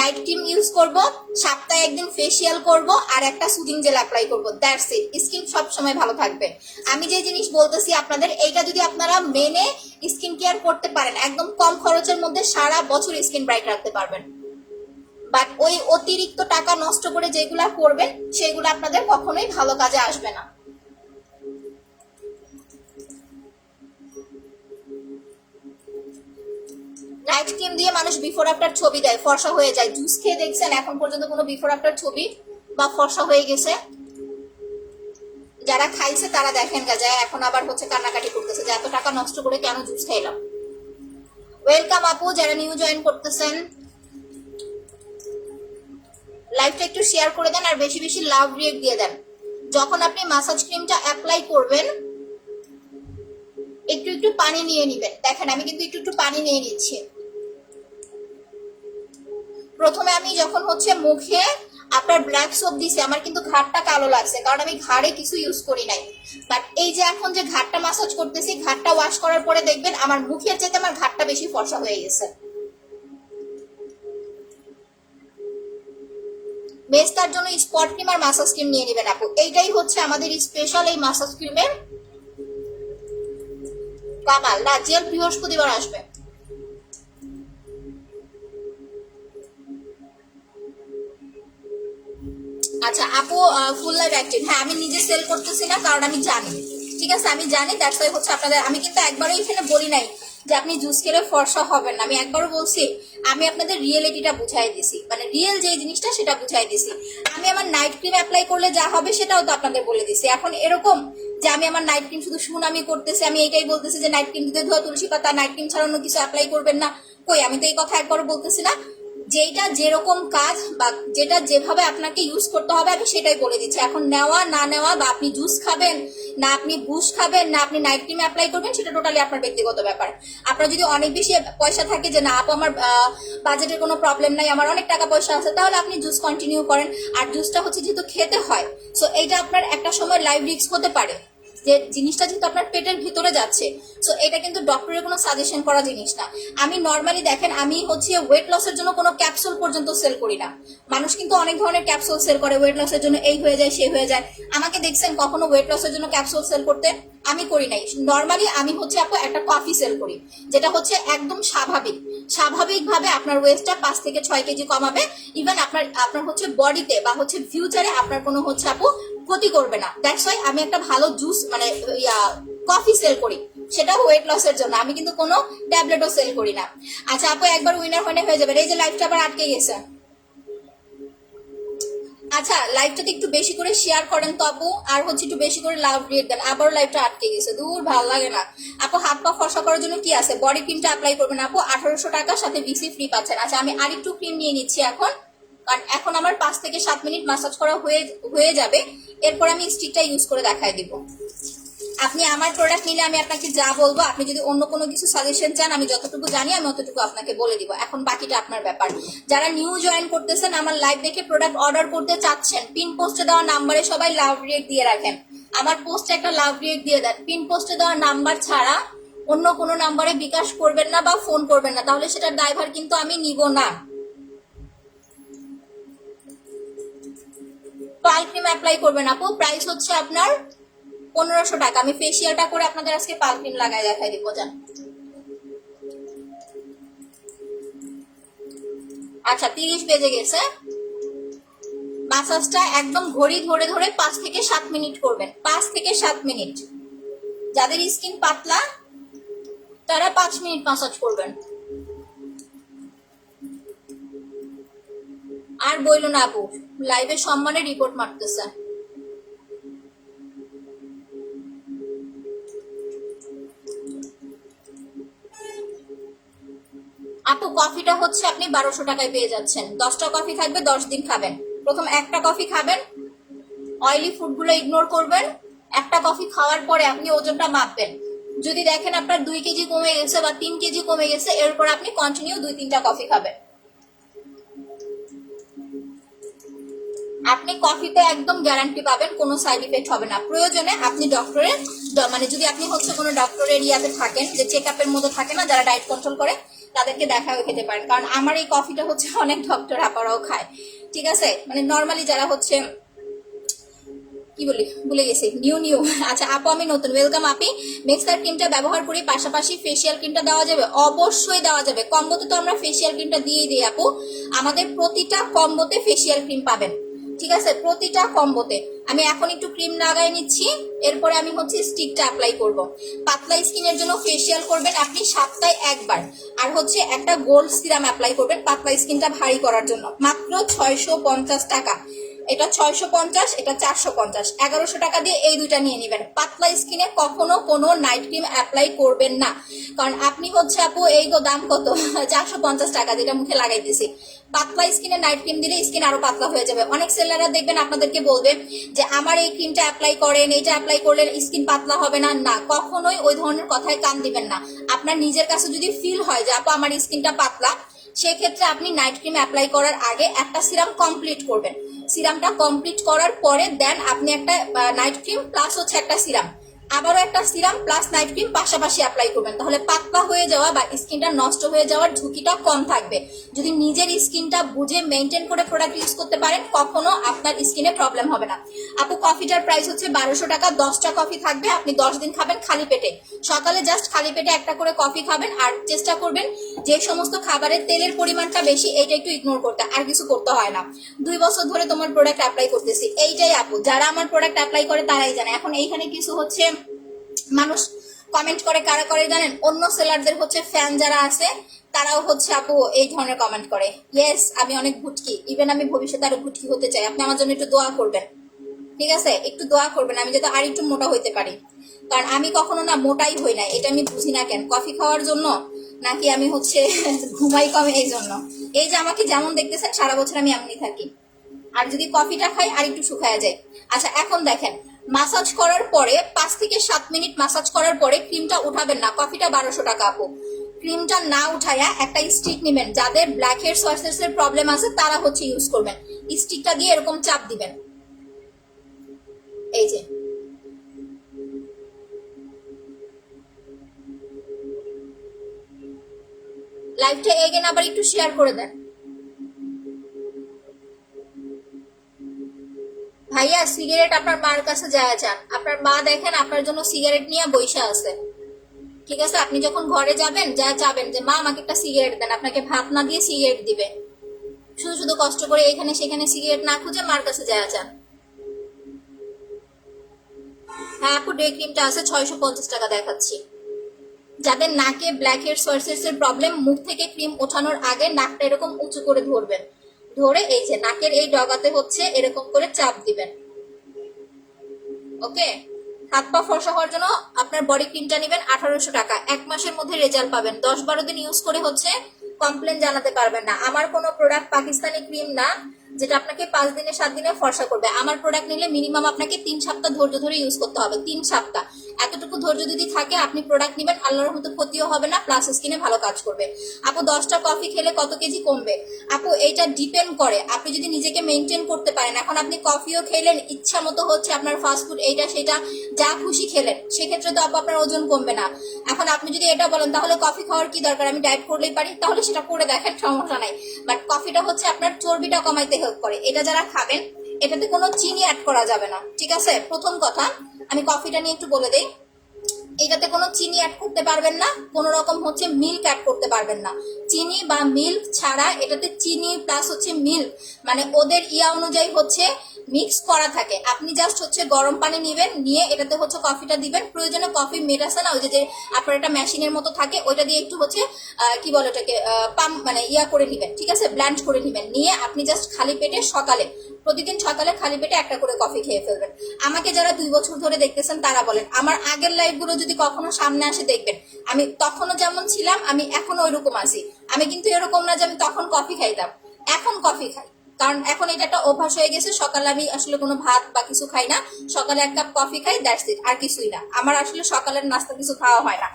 নাইট ক্রিম ইউজ করব, সপ্তাহে 1 দিন ফেসিয়াল করব, আর একটা সুদিং জেল অ্যাপ্লাই করব, দ্যাটস ইট। স্কিন সব সময় ভালো থাকবে। আমি যে জিনিস বলতেছি আপনাদের, এইটা যদি আপনারা মেনে স্কিন কেয়ার করতে পারেন একদম কম খরচের মধ্যে সারা বছর স্কিন ব্রাইট রাখতে পারবেন। বাট ওই অতিরিক্ত টাকা নষ্ট করে যেগুলা করবেন সেগুলো আপনাদের কখনোই ভালো কাজে আসবে না। নাইট ক্রিম দিয়ে মানুষ বিফোর আফটার ছবি দেয়, ফর্সা হয়ে যায়। জুস খেয়ে দেখছেন এখন পর্যন্ত কোনো বিফোর আফটার ছবি বা ফর্সা হয়ে গেছে? যারা খাইছে তারা দেখেন যায় এখন আবার হচ্ছে কান্নাকাটি করতেছে যে এত টাকা নষ্ট করে কেন জুস খাইলাম। ওয়েলকাম আপু, যারা নিউ জয়েন করতেছেন লাইভটা একটু শেয়ার করে দেন আর বেশি বেশি লাভ রিয়েক্ট দিয়ে দেন। যখন আপনি মাসাজ ক্রিমটা অ্যাপ্লাই করবেন একটু একটু পানি নিয়ে নিবেন। দেখেন আমি কিন্তু একটু একটু পানি নিয়ে নিচ্ছি। প্রথমে আমি যখন হচ্ছে মুখে আপনার ব্ল্যাক সোপ দিছি আমার কিন্তু ঘাড়টা কালো লাগছে, কারণ আমি ঘাড়ে কিছু ইউজ করি নাই। বাট এই যে এখন যে ঘাড়টা মাসাজ করতেছি, ঘাড়টা ওয়াশ করার পরে দেখবেন আমার মুখের চাইতে আমার ঘাড়টা বেশি ফর্সা হয়ে গেছে। মেস্তার জন্য স্পট ক্রিম আর মাসাজ ক্রিম নিয়ে নেবেন আপু, এইটাই হচ্ছে আমাদের স্পেশাল এই মাসাজ ক্রিমের কামাল। না জেল বৃহস্পতিবার আসবে। আচ্ছা আপু ফুল লাইফ অ্যাক্টিভ, হ্যাঁ আমি নিজে সেল করতেছি না কারণ আমি জানি, ঠিক আছে আমি জানি, দ্যাটস ওয়াই হচ্ছে আপনাদের। আমি কিন্তু একবারও এখানে বলি নাই যে আপনি জুস খেলে ফর্সা হবেন না, আমি একবারও বলছি আমি আপনাদের রিয়েলিটিটা বুঝাই দিছি, মানে রিয়েল যে জিনিসটা সেটা বুঝাই দিছি। আমি আমার নাইট ক্রিম অ্যাপ্লাই করলে যা হবে সেটাও তো আপনাদের বলে দিছি। এখন এরকম যে আমি আমার নাইট ক্রিম শুধু সুনামি করতেছি, আমি এইটাই বলতেছি যে নাইট ক্রিম দিতে ধোয়া তুলসী পাতা, নাইট ক্রিম ছাড়ানো কিছু অ্যাপ্লাই করবেন না, কই আমি তো এই কথা একবারও বলতেছি না। যেটা যেরকম কাজ বা যেটা যেভাবে আপনাকে ইউজ করতে হবে আমি সেটাই বলে দিচ্ছি। এখন নেওয়া না নেওয়া বা আপনি জুস খাবেন না আপনি বুশ খাবেন না আপনি নাইট ক্রিম অ্যাপ্লাই করবেন সেটা টোটালি আপনার ব্যক্তিগত ব্যাপার। আপনার যদি অনেক বেশি পয়সা থাকে যে না আপু আমার বাজেটের কোনো প্রবলেম নাই, আমার অনেক টাকা পয়সা আছে, তাহলে আপনি জুস কন্টিনিউ করেন। আর জুসটা হচ্ছে যেহেতু খেতে হয়, সো এইটা আপনার একটা সময় লাইভ রিস্ক হতে পারে, যে জিনিসটা যেহেতু আপনার পেটের ভিতরে যাচ্ছে। সো এটা কিন্তু ডক্টরের কোনো সাজেশন করা জিনিস না। আমি নর্মালি দেখেন আমি হচ্ছে ওয়েট লসের জন্য কোনো ক্যাপসুল পর্যন্ত সেল করি না। মানুষ কিন্তু অনেক ধরনের ক্যাপসুল সেল করে, ওয়েট লসের জন্য এই হয়ে যায় সে হয়ে যায়। আমাকে দেখছেন কখনো ওয়েট লসের জন্য ক্যাপসুল সেল করতে? আমি করি নাই। নর্মালি আমি হচ্ছে আপু একটা কফি সেল করি, যেটা হচ্ছে একদম স্বাভাবিকভাবে আপনার ওয়েটটা 5 থেকে 6 কেজি কমাবে। ইভেন আপনার হচ্ছে বডিতে বা হচ্ছে ফিউচারে আপনার কোনো হচ্ছে আপু ক্ষতি করবে না। দ্যাটস ওয়াই আমি একটা ভালো জুস মানে কফি সেল করি, সেটা ওয়েট লসের জন্য। আমি কিন্তু কোনো ট্যাবলেটও সেল করি না। আচ্ছা আপু একবার উইনার হয়ে যাবে। এই যে লাইফটা আবার আটকে গেছে। আচ্ছা লাইভটাতে একটু বেশি করে শেয়ার করেন তো আপু, আর হচ্ছে একটু বেশি করে লাভ রেট দেন। আবারও লাইভটা আটকে গেছে, দূর ভালো লাগে না। আপু হাত পা ফর্সা করার জন্য কি আছে? বডি ক্রিমটা অ্যাপ্লাই করবেন আপু, 1800 টাকা, সাথে বিসি ফ্রি পাচ্ছেন। আচ্ছা আমি আরেকটু ক্রিম নিয়ে নিচ্ছি এখন, কারণ এখন আমার 5 থেকে 7 মিনিট ম্যাসাজ করা হয়ে যাবে। এরপর আমি স্টিকটা ইউজ করে দেখায় দিব। আপনি আমার প্রোডাক্ট নিলে আমি আপনাকে যা বলবো, আপনি যদি অন্য কোনো কিছু সাজেশন চান আমি যতটুকু জানি আমি অতটুকু আপনাকে বলে দিব। এখন বাকিটা আপনার ব্যাপার। যারা নিউ জয়েন করতেছেন, আমার লাইভ দেখে প্রোডাক্ট অর্ডার করতে চাচ্ছেন, পিন পোস্টে দেওয়া নাম্বারে সবাই লাভ রেট দিয়ে রাখেন। আমার পোস্টে একটা লাভ রেট দিয়ে দেন। পিন পোস্টে দেওয়া নাম্বার ছাড়া অন্য কোনো নাম্বারে বিকাশ করবেন না বা ফোন করবেন না, তাহলে সেটার ড্রাইভার কিন্তু আমি নিব না। পাল ক্রিম অ্যাপ্লাই করবেন আপু, প্রাইস হচ্ছে আপনার 1500 টাকা। আমি ফেসিয়ালটা করে আপনাদের আজকে পাল ক্রিম লাগাই দেখাই দিব। যান। আচ্ছা 30 বেজে গেছে। মাসাজটা একদম ঘড়ি ধরে ধরে 5 থেকে 7 মিনিট করবেন, 5 থেকে 7 মিনিট। যাদের স্কিন পাতলা তারা 5 মিনিট মাসাজ করবেন। আর বইলো না আপু, লাইভে সম্মানে রিপোর্ট মারতেছে। আপু কফিটা হচ্ছে আপনি 1200 টাকায় পেয়ে যাচ্ছেন। 10টা কফি থাকবে, 10 দিন খাবেন। প্রথম একটা কফি খাবেন, অয়েলি ফুডগুলো ইগনোর করবেন। একটা কফি খাওয়ার পরে আপনি ওজনটা মাপবেন। যদি দেখেন আপনার 2 কেজি কমে গেছে বা 3 কেজি কমে গেছে, এরপর আপনি কন্টিনিউ 2-3টা কফি খাবেন। আপনি কফিতে একদম গ্যারান্টি পাবেন, কোনো সাইড ইফেক্ট হবে না। প্রয়োজনে আপনি ডক্টরের মানে যদি আপনি হচ্ছে কোনো ডক্টরের ইয়াতে থাকেন, যে চেক আপের মধ্যে থাকে না যারা ডায়েট কন্ট্রোল করে, তাদেরকে দেখাও খেতে পারেন। কারণ আমার এই কফিটা হচ্ছে অনেক ডক্টর আপারাও খায়, ঠিক আছে? মানে নর্মালি যারা হচ্ছে কি বলি ভুলে গেছি, নিউ। আচ্ছা আপু আমি নতুন, ওয়েলকাম আপি। মিক্সার ক্রিমটা ব্যবহার করি, পাশাপাশি ফেসিয়াল ক্রিমটা দেওয়া যাবে? অবশ্যই দেওয়া যাবে। কম্বোতে তো আমরা ফেসিয়াল ক্রিমটা দিয়েই দিই আপু। আমাদের প্রতিটা কম্বোতে ফেসিয়াল ক্রিম পাবেন, ঠিক আছে? প্রতিটা কম্বোতে। আমি এখন একটু ক্রিম লাগাই নিচ্ছি, এরপরে আমি হচ্ছে স্টিকটা অ্যাপ্লাই করব। পাতলা স্কিনের জন্য ফেসিয়াল করবেন আপনি সপ্তাহে একবার, আর হচ্ছে একটা গোল্ড সিরাম অ্যাপ্লাই করবেন পাতলা স্কিনটা ভারী করার জন্য। মাত্র 650 টাকা। এটা 650, এটা 450, 1100 টাকা দিয়ে এই দুইটা নিয়ে নেবেন। পাতলা স্কিনে কখনো কোনো নাইট ক্রিম অ্যাপ্লাই করবেন না, কারণ আপনি হচ্ছে আপু এই তো দাম কত 450 টাকা, যেটা মুখে লাগাইতেছি। পাতলা স্কিনে নাইট ক্রিম দিলে স্কিন আরো পাতলা হয়ে যাবে। অনেক সেলাররা দেখবেন আপনাদেরকে বলবে যে আমার এই ক্রিমটা অ্যাপ্লাই করেন, এইটা অ্যাপ্লাই করলে স্কিন পাতলা হবে না। না, কখনোই ওই ধরনের কথায় কান দিবেন না। আপনার নিজের কাছে যদি ফিল হয় যে আপু আমার স্কিনটা পাতলা, সেক্ষেত্রে আপনি নাইট ক্রিম অ্যাপ্লাই করার আগে একটা সিরাম কমপ্লিট করবেন। সিরামটা কমপ্লিট করার পরে দেন আপনি একটা নাইট ক্রিম প্লাস হচ্ছে একটা সিরাম, আবারও একটা সিরাম প্লাস নাইট ক্রিম পাশাপাশি অ্যাপ্লাই করবেন। তাহলে পাতলা হয়ে যাওয়া বা স্কিনটা নষ্ট হয়ে যাওয়ার ঝুঁকিটা কম থাকবে। যদি নিজের স্কিনটা বুঝে মেনটেন করে প্রোডাক্ট ইউজ করতে পারেন, কখনো আপনার স্কিনে প্রবলেম হবে না। আপু কফিটার প্রাইস হচ্ছে 1200 টাকা। 10টা কফি থাকবে, আপনি 10 দিন খাবেন খালি পেটে। সকালে জাস্ট খালি পেটে একটা করে কফি খাবেন, আর চেষ্টা করবেন যে সমস্ত খাবারের তেলের পরিমাণটা বেশি এটা একটু ইগনোর করতে, আর কিছু করতে হয় না। 2 বছর ধরে তোমার প্রোডাক্ট অ্যাপ্লাই করতেছি, এইটাই আপু। যারা আমার প্রোডাক্ট অ্যাপ্লাই করে তারাই জানে। এখন এইখানে কিছু হচ্ছে মানুষ কমেন্ট করে, কারা করে জানেন? অন্য সেলারদের হচ্ছে ফ্যান যারা আছে তারাও হচ্ছে আপু এই ধরনের কমেন্ট করে। ইয়েস, আমি অনেক ভুটকি, ইভেন আমি ভবিষ্যতে আরো ভুটকি হতে চাই। আপনি আমার জন্য একটু দোয়া করবেন, ঠিক আছে? একটু দোয়া করবেন আমি যাতে আর একটু মোটা হইতে পারি। কারণ আমি কখনো না মোটাই হই না, এটা আমি বুঝি না কেন। কফি খাওয়ার জন্য নাকি আমি হচ্ছে ঘুমাই কমে এই জন্য। এই যে আমাকে যেমন দেখতেছেন সারা বছর আমি এমনি থাকি, আর যদি কফিটা খাই আর একটু শুকায়া যায়। আচ্ছা এখন দেখেন, মাসাজ করার পরে 5 থেকে 7 মিনিট মাসাজ করার পরে ক্রিমটা উঠাবেন না। কফিটা 1200 টাকা আপু। ক্রিমটা না উঠায়া একটা স্টিক নেবেন, যাদের ব্ল্যাক হেড সোয়ার্সেস এর প্রবলেম আছে তারা হচ্ছে ইউজ করবেন। স্টিকটা দিয়ে এরকম চাপ দিবেন, এই যে লাইভটা এগেন আবার একটু শেয়ার করে দেন। ভাইয়া সিগারেট আপনার মার কাছে যায় যান, আপনার মা দেখেন আপনার জন্য সিগারেট নিয়ে বইসা আছে। ঠিক আছে, আপনি যখন ঘরে যাবেন যা যাবেন যে মা আমাকে একটা সিগারেট দেন, আপনাকে ভাত না দিয়ে সিগারেট দিবে। শুধু শুধু কষ্ট করে এখানে সেখানে সিগারেট না খুঁজে মার কাছে যায় যান। হ্যাঁ আপু, ডে ক্রিমটা আছে 650 টাকা দেখাচ্ছি। যাদের নাকে ব্ল্যাক হেড সোয়ার্সেস এর প্রবলেম, মুখ থেকে ক্রিম ওঠানোর আগে নাকটা এরকম উঁচু করে ধরবেন, ধরে এই যে নাকের এই ডগাতে হচ্ছে এরকম করে চাপ দিবেন। ওকে, হাত পা ফর্সা হওয়ার জন্য আপনার বডি ক্রিমটা নেবেন 1800 টাকা। 1 মাসের মধ্যে রেজাল্ট পাবেন। 10-12 দিন ইউজ করে হচ্ছে কমপ্লেন জানাতে পারবেন না। আমার কোনো প্রোডাক্ট পাকিস্তানি ক্রিম না যেটা আপনাকে 5 দিনে 7 দিনে ফর্সা করবে। আমার প্রোডাক্ট নিলে মিনিমাম আপনাকে 3 সপ্তাহ ধৈর্য ধরে ইউজ করতে হবে। 3 সপ্তাহ এতটুকু ধৈর্য যদি থাকে আপনি প্রোডাক্ট নেবেন, আল্লাহর মতো ক্ষতিও হবে না, প্লাস স্কিনে ভালো কাজ করবে। আপু 10টা কফি খেলে কত কেজি কমবে? আপু এইটা ডিপেন্ড করে আপনি যদি নিজেকে মেনটেন করতে পারেন। এখন আপনি কফিও খেলেন, ইচ্ছা মতো হচ্ছে আপনার ফাস্টফুড এইটা সেটা যা খুশি খেলেন, সেক্ষেত্রে তো আপু আপনার ওজন কমবে না। এখন আপনি যদি এটা বলেন তাহলে কফি খাওয়ার কি দরকার, আমি ডায়েট করলেই পারি, তাহলে সেটা করে দেখেন, সমস্যা নাই। বাট কফিটা হচ্ছে আপনার চর্বিটা কমাইতে হেল্প করে। এটা যারা খাবেন এটাতে কোনো চিনি অ্যাড করা যাবে না। ঠিক আছে, প্রথম কথা আমি কফিটা নিয়ে একটু বলে দেই। এটাতে কোনো চিনি অ্যাড করতে পারবেন না, কোনো রকম হচ্ছে মিল্ক অ্যাড করতে পারবেন না। চিনি বা মিল্ক ছাড়া, এটাতে চিনি প্লাস হচ্ছে মিল্ক মানে ওদের ইয়া অনুযায়ী হচ্ছে মিক্স করা থাকে। আপনি জাস্ট হচ্ছে গরম পানি নেবেন, নিয়ে এটাতে হচ্ছে কফিটা দিবেন। প্রয়োজনে কফি মেড আছে না, ওই যে আপনার একটা মেশিনের মতো থাকে, ওইটা দিয়ে একটু হচ্ছে কি বলে ওটাকে পাম্প মানে ইয়া করে নেবেন। ঠিক আছে, ব্ল্যান্ড করে নেবেন, নিয়ে আপনি জাস্ট খালি পেটে সকালে, প্রতিদিন সকালে খালি পেটে একটা করে কফি খেয়ে ফেলবেন। আমাকে যারা 2 বছর ধরে দেখতেছেন তারা বলেন, আমার আগের লাইফ গুলো যদি কখনো সামনে আসে দেখবেন, আমি তখনও যেমন ছিলাম আমি এখনো ওইরকম আছি। আমি কিন্তু এরকম না যে আমি তখন কফি খাইতাম, এখন কফি খাই। কারণ এখন এটা একটা অভ্যাস হয়ে গেছে। সকালে আমি আসলে কোনো ভাত বা কিছু খাই না, সকালে 1 কাপ কফি খাই, দ্যাটস ইট, আর কিছুই না। আমার আসলে সকালের নাস্তা কিছু খাওয়া হয় না,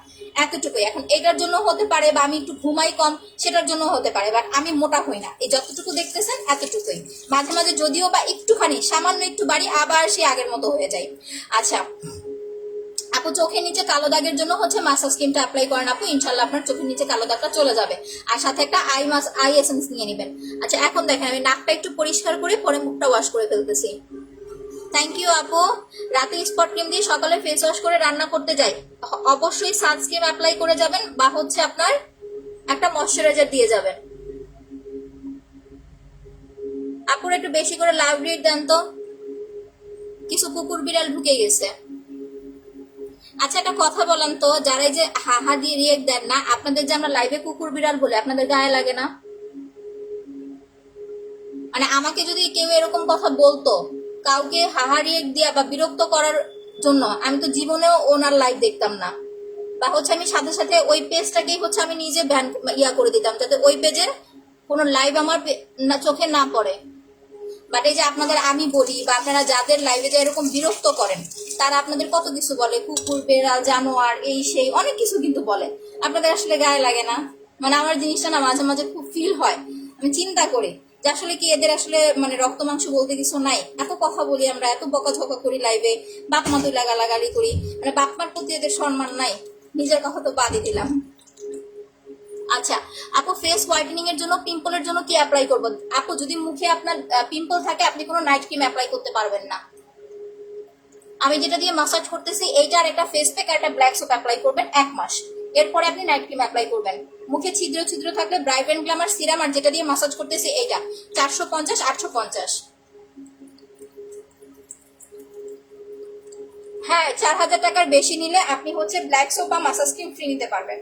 এতটুকুই। এখন এটার জন্য হতে পারে বা আমি একটু ঘুমাই কম, সেটার জন্য হতে পারে, বাট আমি মোটা হই না। এই যতটুকু দেখতেছেন এতটুকুই। মাঝে মাঝে যদিও বা একটুখানি সামান্য একটু বাড়ি, আবার সে আগের মতো হয়ে যায়। আচ্ছা আপু, চোখের নিচে কালো দাগের জন্য হচ্ছে মাসাজ ক্রিমটা অ্যাপ্লাই করেন আপু, ইনশাল্লাহ আপনার চোখের নিচে কালো দাগটা চলে যাবে। আর সাথে একটা আই এসেন্স নিয়ে নেবেন। আচ্ছা এখন দেখেন, আমি নাকটা একটু পরিষ্কার করে পরে মুখটা ওয়াশ করে ফেলতেছি। থ্যাংক ইউ আপু। রাতে স্পট ক্রিম দিয়ে সকালে ফেস ওয়াশ করে রান্না করতে যাই, অবশ্যই সানস্ক্রিন অ্যাপ্লাই করে যাবেন, বা হচ্ছে আপনার একটা ময়শ্চারাইজার দিয়ে যাবেন। আপুর একটু বেশি করে লাভ রিড দেন তো, কিছু কুকুর বিড়াল ঢুকে গেছে। আচ্ছা একটা কথা বলেন তো, যারা এই যে হাহা দিয়ে রিয়েক্ট দেন না, আপনাদের যে আমরা লাইভে কুকুর বিড়াল বলে, আপনাদের গায়ে লাগে না? মানে আমাকে যদি কেউ এরকম কথা বলতো, কাউকে হাহা রিয়েক্ট দিয়া বা বিরক্ত করার জন্য, আমি তো জীবনেও ওনার লাইভ দেখতাম না। বা হচ্ছে আমি সাথে সাথে ওই পেজটাকেই হচ্ছে আমি নিজে ব্যান ইয়া করে দিতাম, যাতে ওই পেজের কোনো লাইভ আমার চোখে না পড়ে। বাট এই যে আপনাদের আমি বলি, বা আপনারা যাদের লাইভে যে এরকম বিরক্ত করেন, তারা আপনাদের কত কিছু বলে, কুকুর বেড়াল জানোয়ার এই সেই অনেক কিছু কিন্তু বলে, আপনাদের আসলে গায়ে লাগে না? মানে আমার জিনিসটা না মাঝে মাঝে খুব ফিল হয়, আমি চিন্তা করি যে আসলে কি এদের আসলে মানে রক্ত মাংস বলতে কিছু নাই? এত কথা বলি আমরা, এত বকাঝকা করি লাইভে, বাপ মা তুই লাগালাগালি করি, মানে বাপ মার প্রতি এদের সম্মান নাই। নিজের কথা তো বাদই দিলাম। আচ্ছা আপু, ফেস হোয়াইটেনিং এর জন্য, পিম্পলের জন্য কি অ্যাপ্লাই করব? আপু যদি মুখে আপনার পিম্পল থাকে, আপনি কোনো নাইট ক্রিম অ্যাপ্লাই করতে পারবেন না। আমি যেটা দিয়ে মাসাজ করতেছি এইটার একটা ফেস প্যাক আর একটা ব্ল্যাক সোপ অ্যাপ্লাই করবেন 1 মাস। এরপরে আপনি নাইট ক্রিম অ্যাপ্লাই করবেন। মুখে ছিদ্র ছিদ্র থাকলে ব্রাইট এন্ড গ্ল্যামার সিরাম, আর যেটা দিয়ে মাসাজ করতেছি এইটা 450-850। হ্যাঁ, 4000 টাকার বেশি নিলে আপনি হচ্ছে ব্ল্যাক সোপ বা মাসাজ ক্রিম ফ্রি নিতে পারবেন।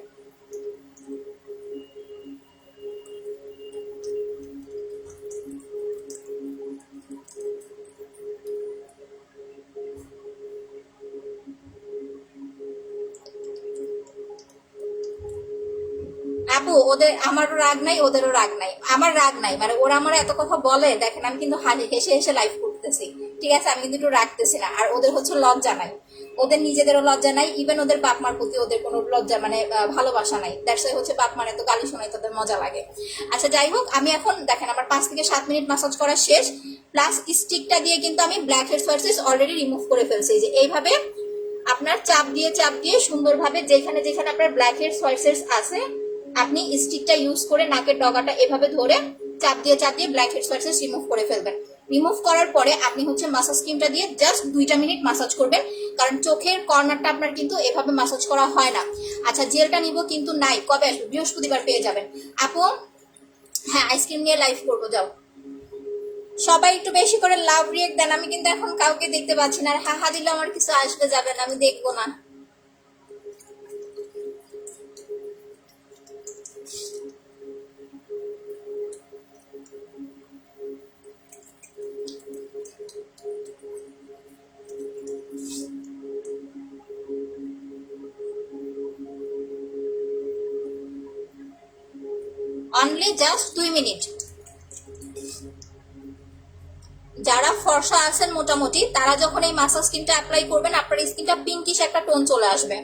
আপু ওদের আমারও রাগ নাই, ওদেরও রাগ নাই, আমার রাগ নাই, মানে ওরা আমার এত কথা বলে দেখেন আমি কিন্তু হেসে হেসে লাইভ করতেছি, ঠিক আছে, আমি কিন্তু একটু রাখতেছি না। আর ওদের হচ্ছে লজ্জা নাই, ওদের নিজেদেরও লজ্জা নাই, ইভেন ওদের বাপ মার প্রতি ওদের কোনো লজ্জা মানে ভালোবাসা নাই, দ্যাটস ওয়াই হচ্ছে বাপ মার এত গালি শোনাই তাদের মজা লাগে। আচ্ছা যাই হোক, আমি এখন দেখেন আমার 5 থেকে 7 মিনিট ম্যাসাজ করা শেষ, প্লাস স্টিকটা দিয়ে কিন্তু আমি ব্ল্যাক হেডস সোয়ার্সেস অলরেডি রিমুভ করে ফেলছি। যে এইভাবে আপনার চাপ দিয়ে সুন্দরভাবে যেখানে যেখানে আপনার ব্ল্যাক হেডস সোয়ার্সেস আছে আপনি স্টিকটা ইউজ করে নাকের ডগাটা এভাবে ধরে চাপ দিয়ে ব্ল্যাক হেডস সোয়ার্সেস রিমুভ করে ফেলবেন। রিমুভ করার পরে আপনি হচ্ছে মাসাজ ক্রিমটা দিয়ে জাস্ট 2টা মিনিট মাসাজ করবেন, কারণ চোখের কর্নারটা আপনার কিন্তু এভাবে মাসাজ করা হয় না। আচ্ছা জেলটা নিব কিন্তু নাই, কবে আসবে? বৃহস্পতিবার পেয়ে যাবেন আপু। হ্যাঁ আইসক্রিম নিয়ে লাইভ করবো, যাও সবাই একটু বেশি করে লাভ রিয়েক্ট দেন, আমি কিন্তু এখন কাউকে দেখতে পাচ্ছি না। আর হাহা দিলে আমার কিছু আসবে যাবে না, আমি দেখবো না। Only just 2 minute. যারা ফর্সা আছেন মোটামুটি তারা যখন এই মাসাজ ক্রিমটা অ্যাপ্লাই করবেন আপনার স্কিনটা পিঙ্কিশ একটা টোন চলে আসবে।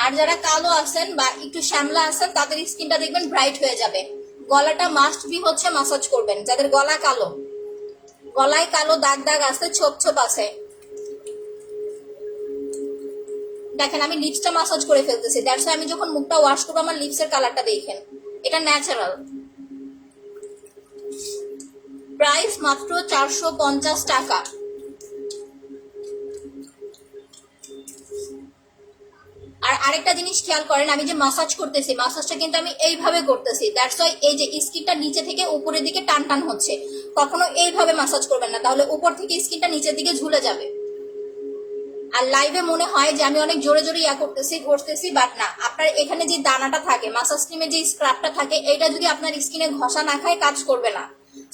আর যারা কালো আছেন বা একটু শ্যামলা আছেন তাদের স্কিনটা দেখবেন ব্রাইট হয়ে যাবে। গলাটা মাস্ট বি হচ্ছে মাসাজ করবেন, যাদের গলা কালো, গলায় কালো দাগ দাগ আছে, ছোপ ছোপ আছে। দেখেন আমি লিপসটা মাসাজ করে ফেলতেছি, দ্যাটস আমি যখন মুখটা ওয়াশ করবো আমার লিপসের কালারটা দেখেন, এটা ন্যাচারাল। প্রাইস মাত্র 450 টাকা। আর আরেকটা জিনিস খেয়াল করেন, আমি যে মাসাজ করতেছি মাসাজটা কিন্তু আমি এইভাবে করতেছি, দ্যাটস ওয়াই এই যে স্কিনটা নিচে থেকে উপরের দিকে টান টান হচ্ছে। কখনো এইভাবে মাসাজ করবেন না, তাহলে উপর থেকে স্কিনটা নিচের দিকে ঝুলে যাবে। আর লাইভে মনে হয় যে আমি অনেক জোরে জোরে করতেছি, বাট না, আপনার এখানে যে দানাটা থাকে মাসাজ ক্রিমে যে স্ক্রাবটা থাকে এটা যদি আপনার স্কিনে ঘষা না খায় কাজ করবে না।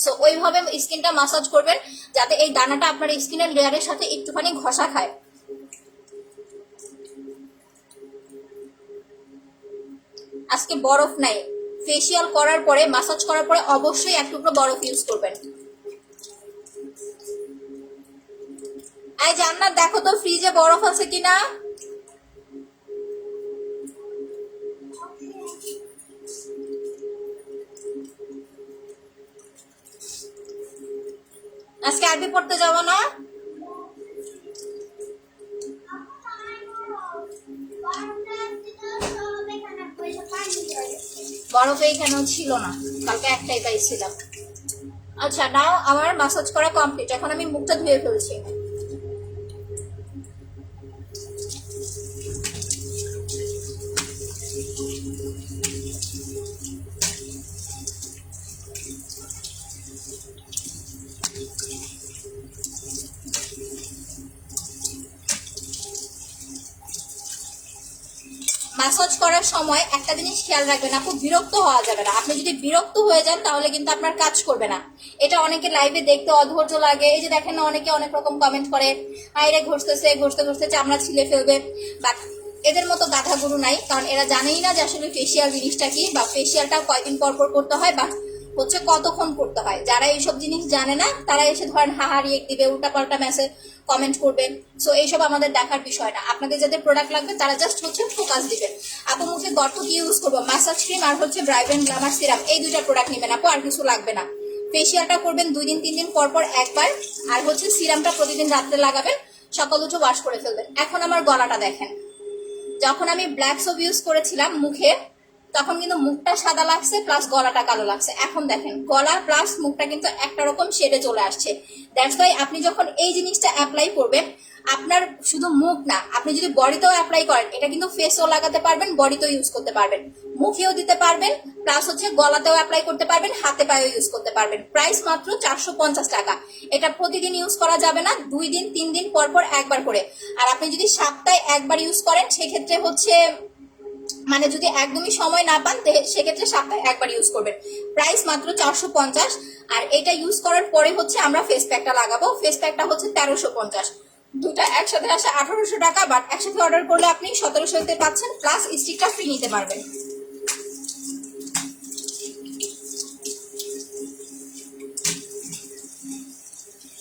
সো ওইভাবে স্কিনটা মাসাজ করবেন যাতে এই দানাটা আপনার স্কিনের লেয়ারের সাথে একটুখানি ঘষা খায়। আজকে বরফ নাই, ফেসিয়াল করার পরে মাসাজ করার পরে অবশ্যই এক টুকরো বরফ ইউজ করবেন। এই জান্নাত দেখো তো ফ্রিজে বরফ আছে কিনা। আজকে আরবি পড়তে যাব না? বরফ এইখানেও ছিল না, কালকে একটাই পাইছিলাম। আচ্ছা নাও আমার মাসাজ করা কমপ্লিট, এখন আমি মুখটা ধুয়ে ফেলছি। ম্যাসাজ করার সময় একটা জিনিস খেয়াল রাখবেন, আপু বিরক্ত হওয়া যাবে না। আপনি যদি বিরক্ত হয়ে যান তাহলে কিন্তু আপনার কাজ করবে না। এটা অনেকে লাইভে দেখতে অধৈর্য লাগে, এই যে দেখেন না অনেকে অনেক রকম কমেন্ট করে, আইরে ঘষতেছে ঘষতে ঘষতে চামড়া ছিলে ফেলবে। বাট এদের মতো গাধা গরু নাই, কারণ এরা জানেই না যে আসলে ফেসিয়াল জিনিসটা কি, বা ফেসিয়ালটা কয়দিন পর পর করতে হয় বা হচ্ছে কতক্ষণ করতে হয়। যারা এইসব জিনিস জানে না তারা এসে ধরেন হাহারি এক দিবে, উল্টাপাল্টা মেসেজ কমেন্ট করবেন। সো এইসব আমাদের দেখার বিষয় না। আপনাদের যাদের প্রোডাক্ট লাগবে তারা জাস্ট হচ্ছে ফোকাস দিবেন। আপু মুখে গর্ত কি ইউজ করবো? ম্যাসাজ ক্রিম আর হচ্ছে ব্রাইভেন গ্লামার সিরাম, এই 2টা প্রোডাক্ট নেবেন আপু, আর কিছু লাগবে না। ফেসিয়ালটা করবেন 2 দিন 3 দিন পর পর একবার, আর হচ্ছে সিরামটা প্রতিদিন রাত্রে লাগাবেন, সকাল উঠে ওয়াশ করে ফেলবেন। এখন আমার গলাটা দেখেন, যখন আমি ব্ল্যাক সোপ ইউজ করেছিলাম মুখে তখন কিন্তু মুখটা সাদা লাগছে প্লাস গলাটা কালো লাগছে। এখন দেখেন গলা প্লাস মুখটা কিন্তু একটা রকম শেডে চলে আসছে। দ্যাটস ওয়াই আপনি যখন এই জিনিসটা অ্যাপ্লাই করবেন আপনার শুধু মুখ না, আপনি যদি বডিতেও অ্যাপ্লাই করেন এটা কিন্তু ফেসও লাগাতে পারবেন, বডিতেও ইউজ করতে পারবেন, মুখেও দিতে পারবেন, প্লাস হচ্ছে গলাতেও অ্যাপ্লাই করতে পারবেন, হাতে পায়েও ইউজ করতে পারবেন। প্রাইস মাত্র 450 টাকা। এটা প্রতিদিন ইউজ করা যাবে না, 2 দিন 3 দিন পর পর একবার করে। আর আপনি যদি সপ্তাহে একবার ইউজ করেন সেক্ষেত্রে হচ্ছে মানে যদি একদমই সময় না পান সেক্ষেত্রে সপ্তাহে একবার ইউজ করবেন। প্রাইস মাত্র 450। আর এটা ইউজ করার পরে হচ্ছে আমরা ফেস প্যাকটা লাগাবো, ফেস প্যাকটা হচ্ছে 1350। দুটা একসাথে আসে 1800 টাকা, বাট একসাথে অর্ডার করলে আপনি 1700-তে পাচ্ছেন, প্লাস স্টিকটা ফ্রি নিতে পারবেন।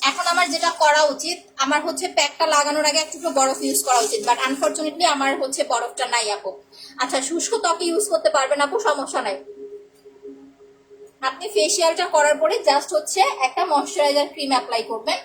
এখন আমার যেটা করা উচিত, আমার হচ্ছে প্যাকটা লাগানোর আগে একটু বরফ ইউজ করা উচিত, বাট আনফরচুনেটলি আমার হচ্ছে বরফটা নাই আপু। আচ্ছা, শুষ্ক ত্বকে ইউজ করতে পারবেন আপু, সমস্যা নাই। আপনি ফেসিয়ালটা করার পরে জাস্ট হচ্ছে একটা ময়শ্চারাইজার ক্রিম অ্যাপ্লাই করবেন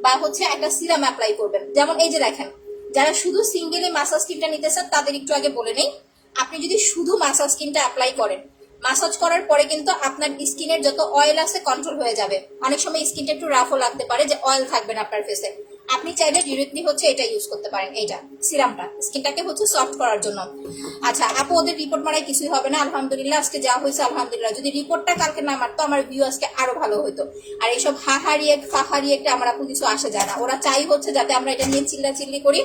বা হচ্ছে একটা সিরাম অ্যাপ্লাই করবেন। যেমন এই যে দেখেন, যারা শুধু সিঙ্গেলি মাসাজ ক্রিমটা নিতেছেন তাদের একটু আগে বলে নেই, আপনি যদি শুধু মাসাজ ক্রিমটা অ্যাপ্লাই করেন, মাসাজ করার পরে কিন্তু আপনার স্কিনের যত অয়েল আছে কন্ট্রোল হয়ে যাবে। অনেক সময় স্কিনটা একটু রাফও লাগতে পারে, যে অয়েল থাকবে না আপনার ফেসে। আপনি চাইলে ডিরেক্টলি হচ্ছে এটা ইউজ করতে পারেন, এইটা সিরামটা স্কিনটাকে হচ্ছে সফট করার জন্য। আচ্ছা আপু, ওদের রিপোর্ট মারাই কিছুই হবে না, আলহামদুলিল্লাহ আজকে যা হয়েছে আলহামদুলিল্লাহ। যদি রিপোর্টটা কালকে না মারতো, আমার ভিউ আজকে আরো ভালো হতো। আর এইসব ফাহারিয়েকটা আমার আপু কিছু আসে যায় না, ওরা চাই হচ্ছে যাতে আমরা এটা নিয়ে চিল্লাচিল্লি করি,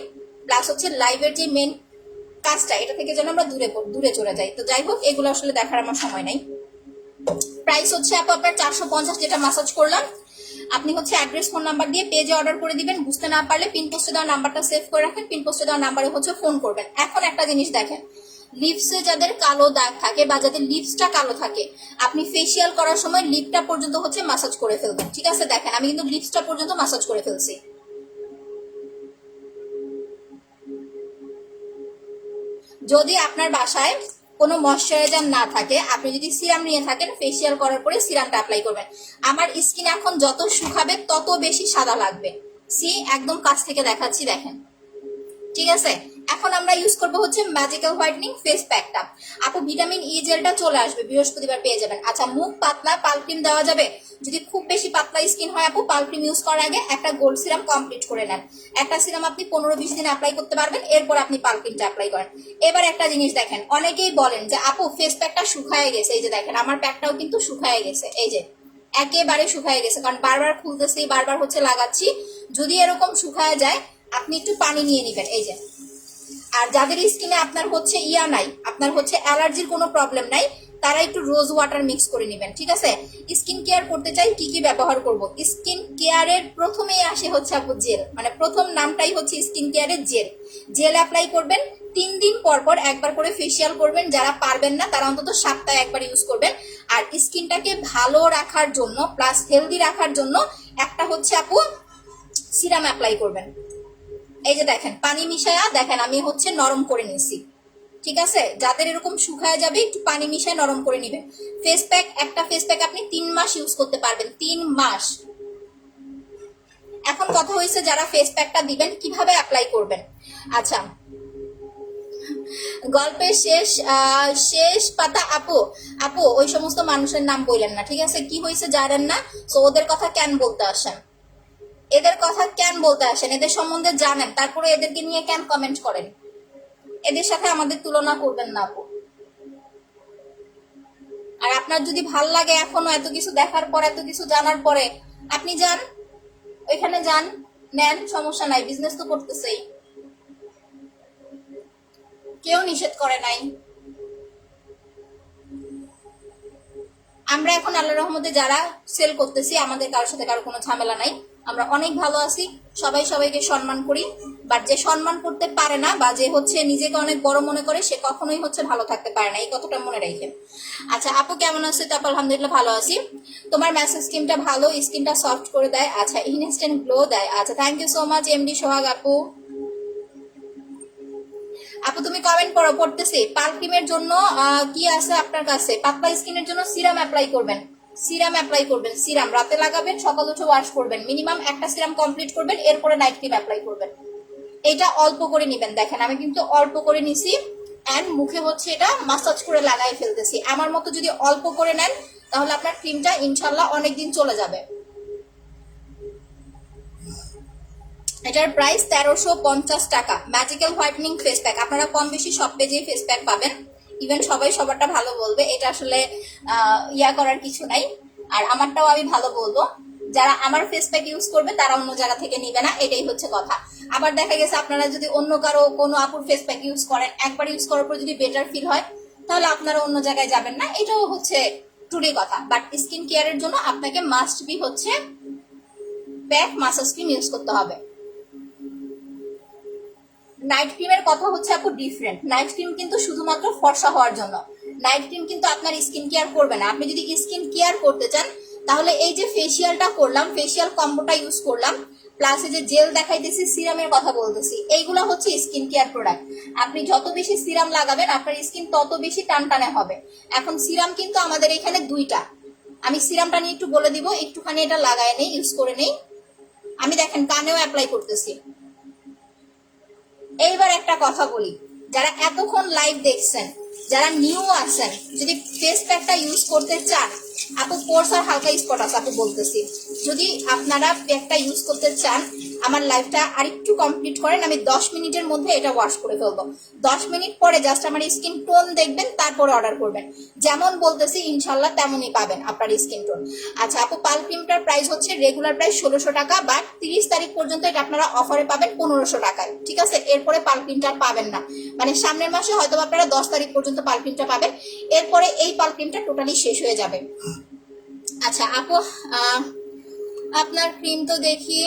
প্লাস হচ্ছে লাইভের যে মেন কাজটা, এটা থেকে যেন আমরা দূরে চলে যাই। তো যাই হোক, এগুলো আসলে দেখার আমার সময় নাই। প্রাইস হচ্ছে আপু আপনার 450, যেটা মাসাজ করলাম। আপনি হচ্ছে অ্যাড্রেস ফোন নাম্বার দিয়ে পেজে অর্ডার করে দিবেন। বুঝতে না পারলে পিন পোস্টে দেওয়া নাম্বারটা সেভ করে রাখেন, পিন পোস্টে দেওয়া নাম্বারে হচ্ছে ফোন করবেন। এখন একটা জিনিস দেখেন, লিপসে যাদের কালো দাগ থাকে বা যাদের লিপসটা কালো থাকে, আপনি ফেসিয়াল করার সময় লিপটা পর্যন্ত হচ্ছে মাসাজ করে ফেলবেন। ঠিক আছে, দেখেন আমি কিন্তু লিপসটা পর্যন্ত মাসাজ করে ফেলছি। যদি আপনার বাসায় কোনো ময়শ্চারাইজার না থাকে, আপনি যদি সিরাম নিয়ে থাকেন, ফেসিয়াল করার পরে সিরামটা অ্যাপ্লাই করবেন। আমার স্কিন এখন যত শুকাবে তত বেশি সাদা লাগবে। সি একদম কাছ থেকে দেখাচ্ছি, দেখেন। ঠিক আছে, এখন আমরা ইউজ করবো হচ্ছে ম্যাজিক্যাল হোয়াইটনিং ফেস প্যাকটা। আপু ভিটামিন ই জেলটা চলে আসবে, বৃহস্পতিবার পেয়ে যাবেন। আচ্ছা, মুখ পাতলা পাল ক্রিম দেওয়া যাবে? যদি খুব বেশি পাতলা স্কিন হয় আপু, পাল ক্রিম ইউজ করার আগে একটা গোল্ড সিরাম কমপ্লিট করে নেন। একটা সিরাম আপনি 15-20 দিন অ্যাপ্লাই করতে পারবেন, এরপর আপনি পাল ক্রিমটা অ্যাপ্লাই করেন। এবার একটা জিনিস দেখেন, অনেকেই বলেন যে আপু ফেস প্যাকটা শুকায় গেছে। এই যে দেখেন, আমার প্যাকটাও কিন্তু শুকায় গেছে, এই যে একেবারে শুকায় গেছে, কারণ বারবার খুলতেছি, বারবার হচ্ছে লাগাচ্ছি। যদি এরকম শুকায় যায়, আপনি একটু পানি নিয়ে নেবেন, এই যে। আর যাদের স্কিনে আপনার হচ্ছে নাই, আপনার হচ্ছে অ্যালার্জির কোনো প্রবলেম নাই, তারা একটু রোজ ওয়াটার মিক্স করে নেবেন। ঠিক আছে, স্কিন কেয়ার করতে চাই, কি কি ব্যবহার করব? স্কিন কেয়ারের প্রথমেই আসে হচ্ছে আপু জেল, মানে প্রথম নামটাই হচ্ছে স্কিন কেয়ারের জেল। জেল অ্যাপ্লাই করবেন, 3 দিন পর পর একবার করে ফেসিয়াল করবেন। যারা পারবেন না তারা অন্তত সপ্তাহে একবার ইউজ করবেন। আর স্কিনটাকে ভালো রাখার জন্য প্লাস হেলদি রাখার জন্য একটা হচ্ছে আপু সিরাম অ্যাপ্লাই করবেন। এই যে দেখেন, পানি মিশায়া দেখেন আমি হচ্ছে নরম করে নিছি। ঠিক আছে, যাদের এরকম শুকায় যাবে, একটু পানি মিশায় নরম করে নিবেন। ফেস প্যাক, একটা ফেস প্যাক আপনি 3 মাস ইউজ করতে পারবেন, 3 মাস। এখন কথা হয়েছে যারা ফেস প্যাকটা দিবেন কিভাবে অ্যাপ্লাই করবেন। আচ্ছা, গল্পের শেষ পাতা আপু। আপু ওই সমস্ত মানুষের নাম বললেন না, ঠিক আছে? কি হয়েছে জানেন না, তো ওদের কথা কেন বলতে আসেন? এদের কথা কেন বলতে আসেন? এদের সম্বন্ধে জানেন, তারপরে এদেরকে নিয়ে কেন কমেন্ট করেন? এদের সাথে আমাদের তুলনা করবেন না আপু। আর আপনার যদি ভাল লাগে এখনো এত কিছু দেখার পর, এত কিছু জানার পরে, আপনি যান ওইখানে, যান, নেন, সমস্যা নাই, বিজনেস তো করতেছেই, কেউ নিষেধ করে নাই। আমরা এখন আল্লাহর রহমতে যারা সেল করতেছি, আমাদের কারোর সাথে কারো কোনো ঝামেলা নাই, আমরা অনেক ভালো আছি, সবাই সবাইকে সম্মান করি। বাট যে সম্মান করতে পারে না বা যে হচ্ছে নিজেকে অনেক বড় মনে করে, সে কখনোই হচ্ছে ভালো থাকতে পারে না, এই কথাটা মনে রাখেন। আচ্ছা আপু কেমন আছে? তারপর আলহামদুলিল্লাহ ভালো আছি। তোমার মেসেজ স্কিনটা ভালো, স্কিনটা সফট করে দেয়, আচ্ছা ইনস্ট্যান্ট গ্লো দেয়। আচ্ছা, thank you so much MD Sohag আপু। আপু তুমি কমেন্ট করো, পড়তেছি। পাল ক্রিমের জন্য কি আছে আপনার কাছে? পাতলা স্কিনের জন্য সিরাম অ্যাপ্লাই করবেন, সিরাম অ্যাপ্লাই করবেন, সিরাম রাতে লাগাবেন, সকাল উঠে ওয়াশ করবেন, মিনিমাম একটা সিরাম কমপ্লিট করবেন, এরপরে নাইট ক্রিম অ্যাপ্লাই করবেন। এটা অল্প করে নিবেন, দেখেন আমি কিন্তু অল্প করে নিছি, অ্যান্ড মুখে হচ্ছে এটা মাসাজ করে লাগাই ফেলতেছি। আমার মতো যদি অল্প করে নেন, তাহলে আপনার ক্রিমটা ইনশাল্লাহ অনেকদিন চলে যাবে। এটার প্রাইস 1350 টাকা। ম্যাজিক্যাল হোয়াইটনিং ফেস প্যাক, আপনারা কম বেশি সব পেজেই ফেস প্যাক পাবেন, ইভেন সবাই সবারটা ভালো বলবে, এটা আসলে ইয়া করার কিছু নাই। আর আমারটাও আমি ভালো বলবো, যারা আমার ফেস প্যাক ইউজ করবে তারা অন্য জায়গা থেকে নিবে না, এটাই হচ্ছে কথা। আবার দেখা গেছে আপনারা যদি অন্য কারো কোনো আপুর ফেস প্যাক ইউজ করেন, একবার ইউজ করার পর যদি বেটার ফিল হয়, তাহলে আপনারা অন্য জায়গায় যাবেন না, এটাও হচ্ছে টুডে কথা। বাট স্কিন কেয়ারের জন্য আপনাকে মাস্ট বি হচ্ছে প্যাক মাসাজ ক্রিম ইউজ করতে হবে। নাইট ক্রিমের কথা হচ্ছে আপু ডিফারেন্ট। নাইট ক্রিম কিন্তু শুধুমাত্র ফর্সা হওয়ার জন্য, নাইট ক্রিম কিন্তু আপনার স্কিন কেয়ার করবে না। আপনি যদি স্কিন কেয়ার করতে চান তাহলে এই যে ফেসিয়ালটা করলাম, ফেসিয়াল কম্বোটা ইউজ করলাম, প্লাস এই যে জেল দেখাইতেছি, সিরামের কথা বলতেছি, এইগুলো হচ্ছে স্কিন কেয়ার প্রোডাক্ট। আপনি যত বেশি সিরাম লাগাবেন আপনার স্কিন তত বেশি টানটানে হবে। এখন সিরাম কিন্তু আমাদের এখানে দুইটা, আমি সিরামটা নিয়ে একটু বলে দিব, একটুখানি এটা লাগায় নেই, ইউজ করে নেই। আমি দেখেন কানেও অ্যাপ্লাই করতেছি। এইবার একটা কথা বলি, যারা এতক্ষণ লাইভ দেখছেন, যারা নিউ আছেন, যদি ফেস প্যাকটা ইউজ করতে চান, আপু পোর্স আর হালকা স্পট আছে আপু বলতেছি, যদি আপনারা প্যাকটা ইউজ করতে চান আমার লাইভটা আরেকটু কমপ্লিট করেন, আমি 10 মিনিটের মধ্যে এটা ওয়াশ করে ফেলবো। 10 মিনিট পরে জাস্ট আমার স্কিন টোন দেখবেন, তারপরে অর্ডার করবেন। যেমন বলতেছি ইনশাল্লাহ তেমনই পাবেন আপনার স্কিন টোন। আচ্ছা আপু, পাল ক্রিমটার প্রাইস হচ্ছে রেগুলার প্রাইস 1600 টাকা, বাট 30 তারিখ পর্যন্ত এটা আপনারা অফারে পাবেন 1500 টাকায়, ঠিক আছে? এরপরে পাল ক্রিমটা আর পাবেন না, মানে সামনের মাসে হয়তো আপনারা 10 তারিখ পর্যন্ত পাল ক্রিমটা পাবেন, এরপরে এই পাল ক্রিমটা টোটালি শেষ হয়ে যাবে। আচ্ছা আপু, আপনার ক্রিম তো দেখি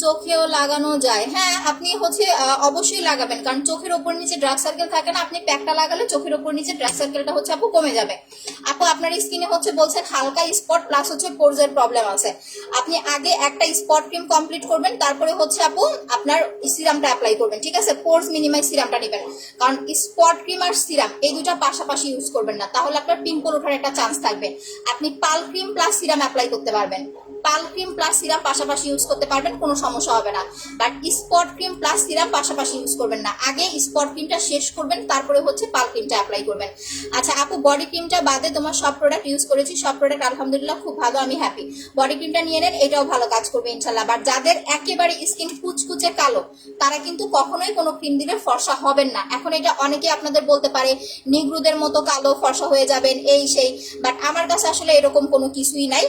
চোখেও লাগানো যায়। হ্যাঁ, আপনি হচ্ছে অবশ্যই লাগাবেন, কারণ চোখের ওপর নিচে ডার্ক সার্কেল থাকে না, আপনি প্যাকটা লাগালে চোখের ওপর নিচে ডার্ক সার্কেলটা হচ্ছে আপু কমে যাবে। আপু আপনার স্কিনে হচ্ছে বলছেন হালকা স্পট প্লাস হচ্ছে পোরজের প্রবলেম আছে, আপনি আগে একটা স্পট ক্রিম কমপ্লিট করবেন, তারপরে হচ্ছে আপু আপনার সিরামটা অ্যাপ্লাই করবেন, ঠিক আছে? পোরস মিনিমাইজ সিরামটা নেবেন, কারণ স্পট ক্রিম আর সিরাম এই দুটা পাশাপাশি ইউজ করবেন না, তাহলে আপনার পিম্পল ওঠার একটা চান্স থাকবে। আপনি পাল ক্রিম প্লাস সিরাম অ্যাপ্লাই করতে পারবেন, পাল ক্রিম প্লাস সিরাম পাশাপাশি ইউজ করতে পারবেন, কোনো সমস্যা হবে না। But spot cream plus serum পাশাপাশি ইউজ করবেন না, আগে স্পট ক্রিমটা শেষ করবেন, তারপরে হচ্ছে পাল ক্রিমটা অ্যাপ্লাই করবেন। আচ্ছা আপু, বডি ক্রিমটা বাদে তোমার সব প্রোডাক্ট ইউজ করেছি, সব প্রোডাক্ট আলহামদুলিল্লাহ খুব ভালো, আমি হ্যাপি। বডি ক্রিমটা নিয়ে নেন, এটাও ভালো কাজ করবে ইনশাল্লাহ। বাট যাদের একেবারে স্কিন কুচকুচে কালো, তারা কিন্তু কখনোই কোনো ক্রিম দিলে ফর্সা হবেন না। এখন এটা অনেকে আপনাদের বলতে পারে নিগ্রুদের মতো কালো ফর্সা হয়ে যাবেন এই সেই, বাট আমার কাছে আসলে এরকম কোনো কিছুই নাই।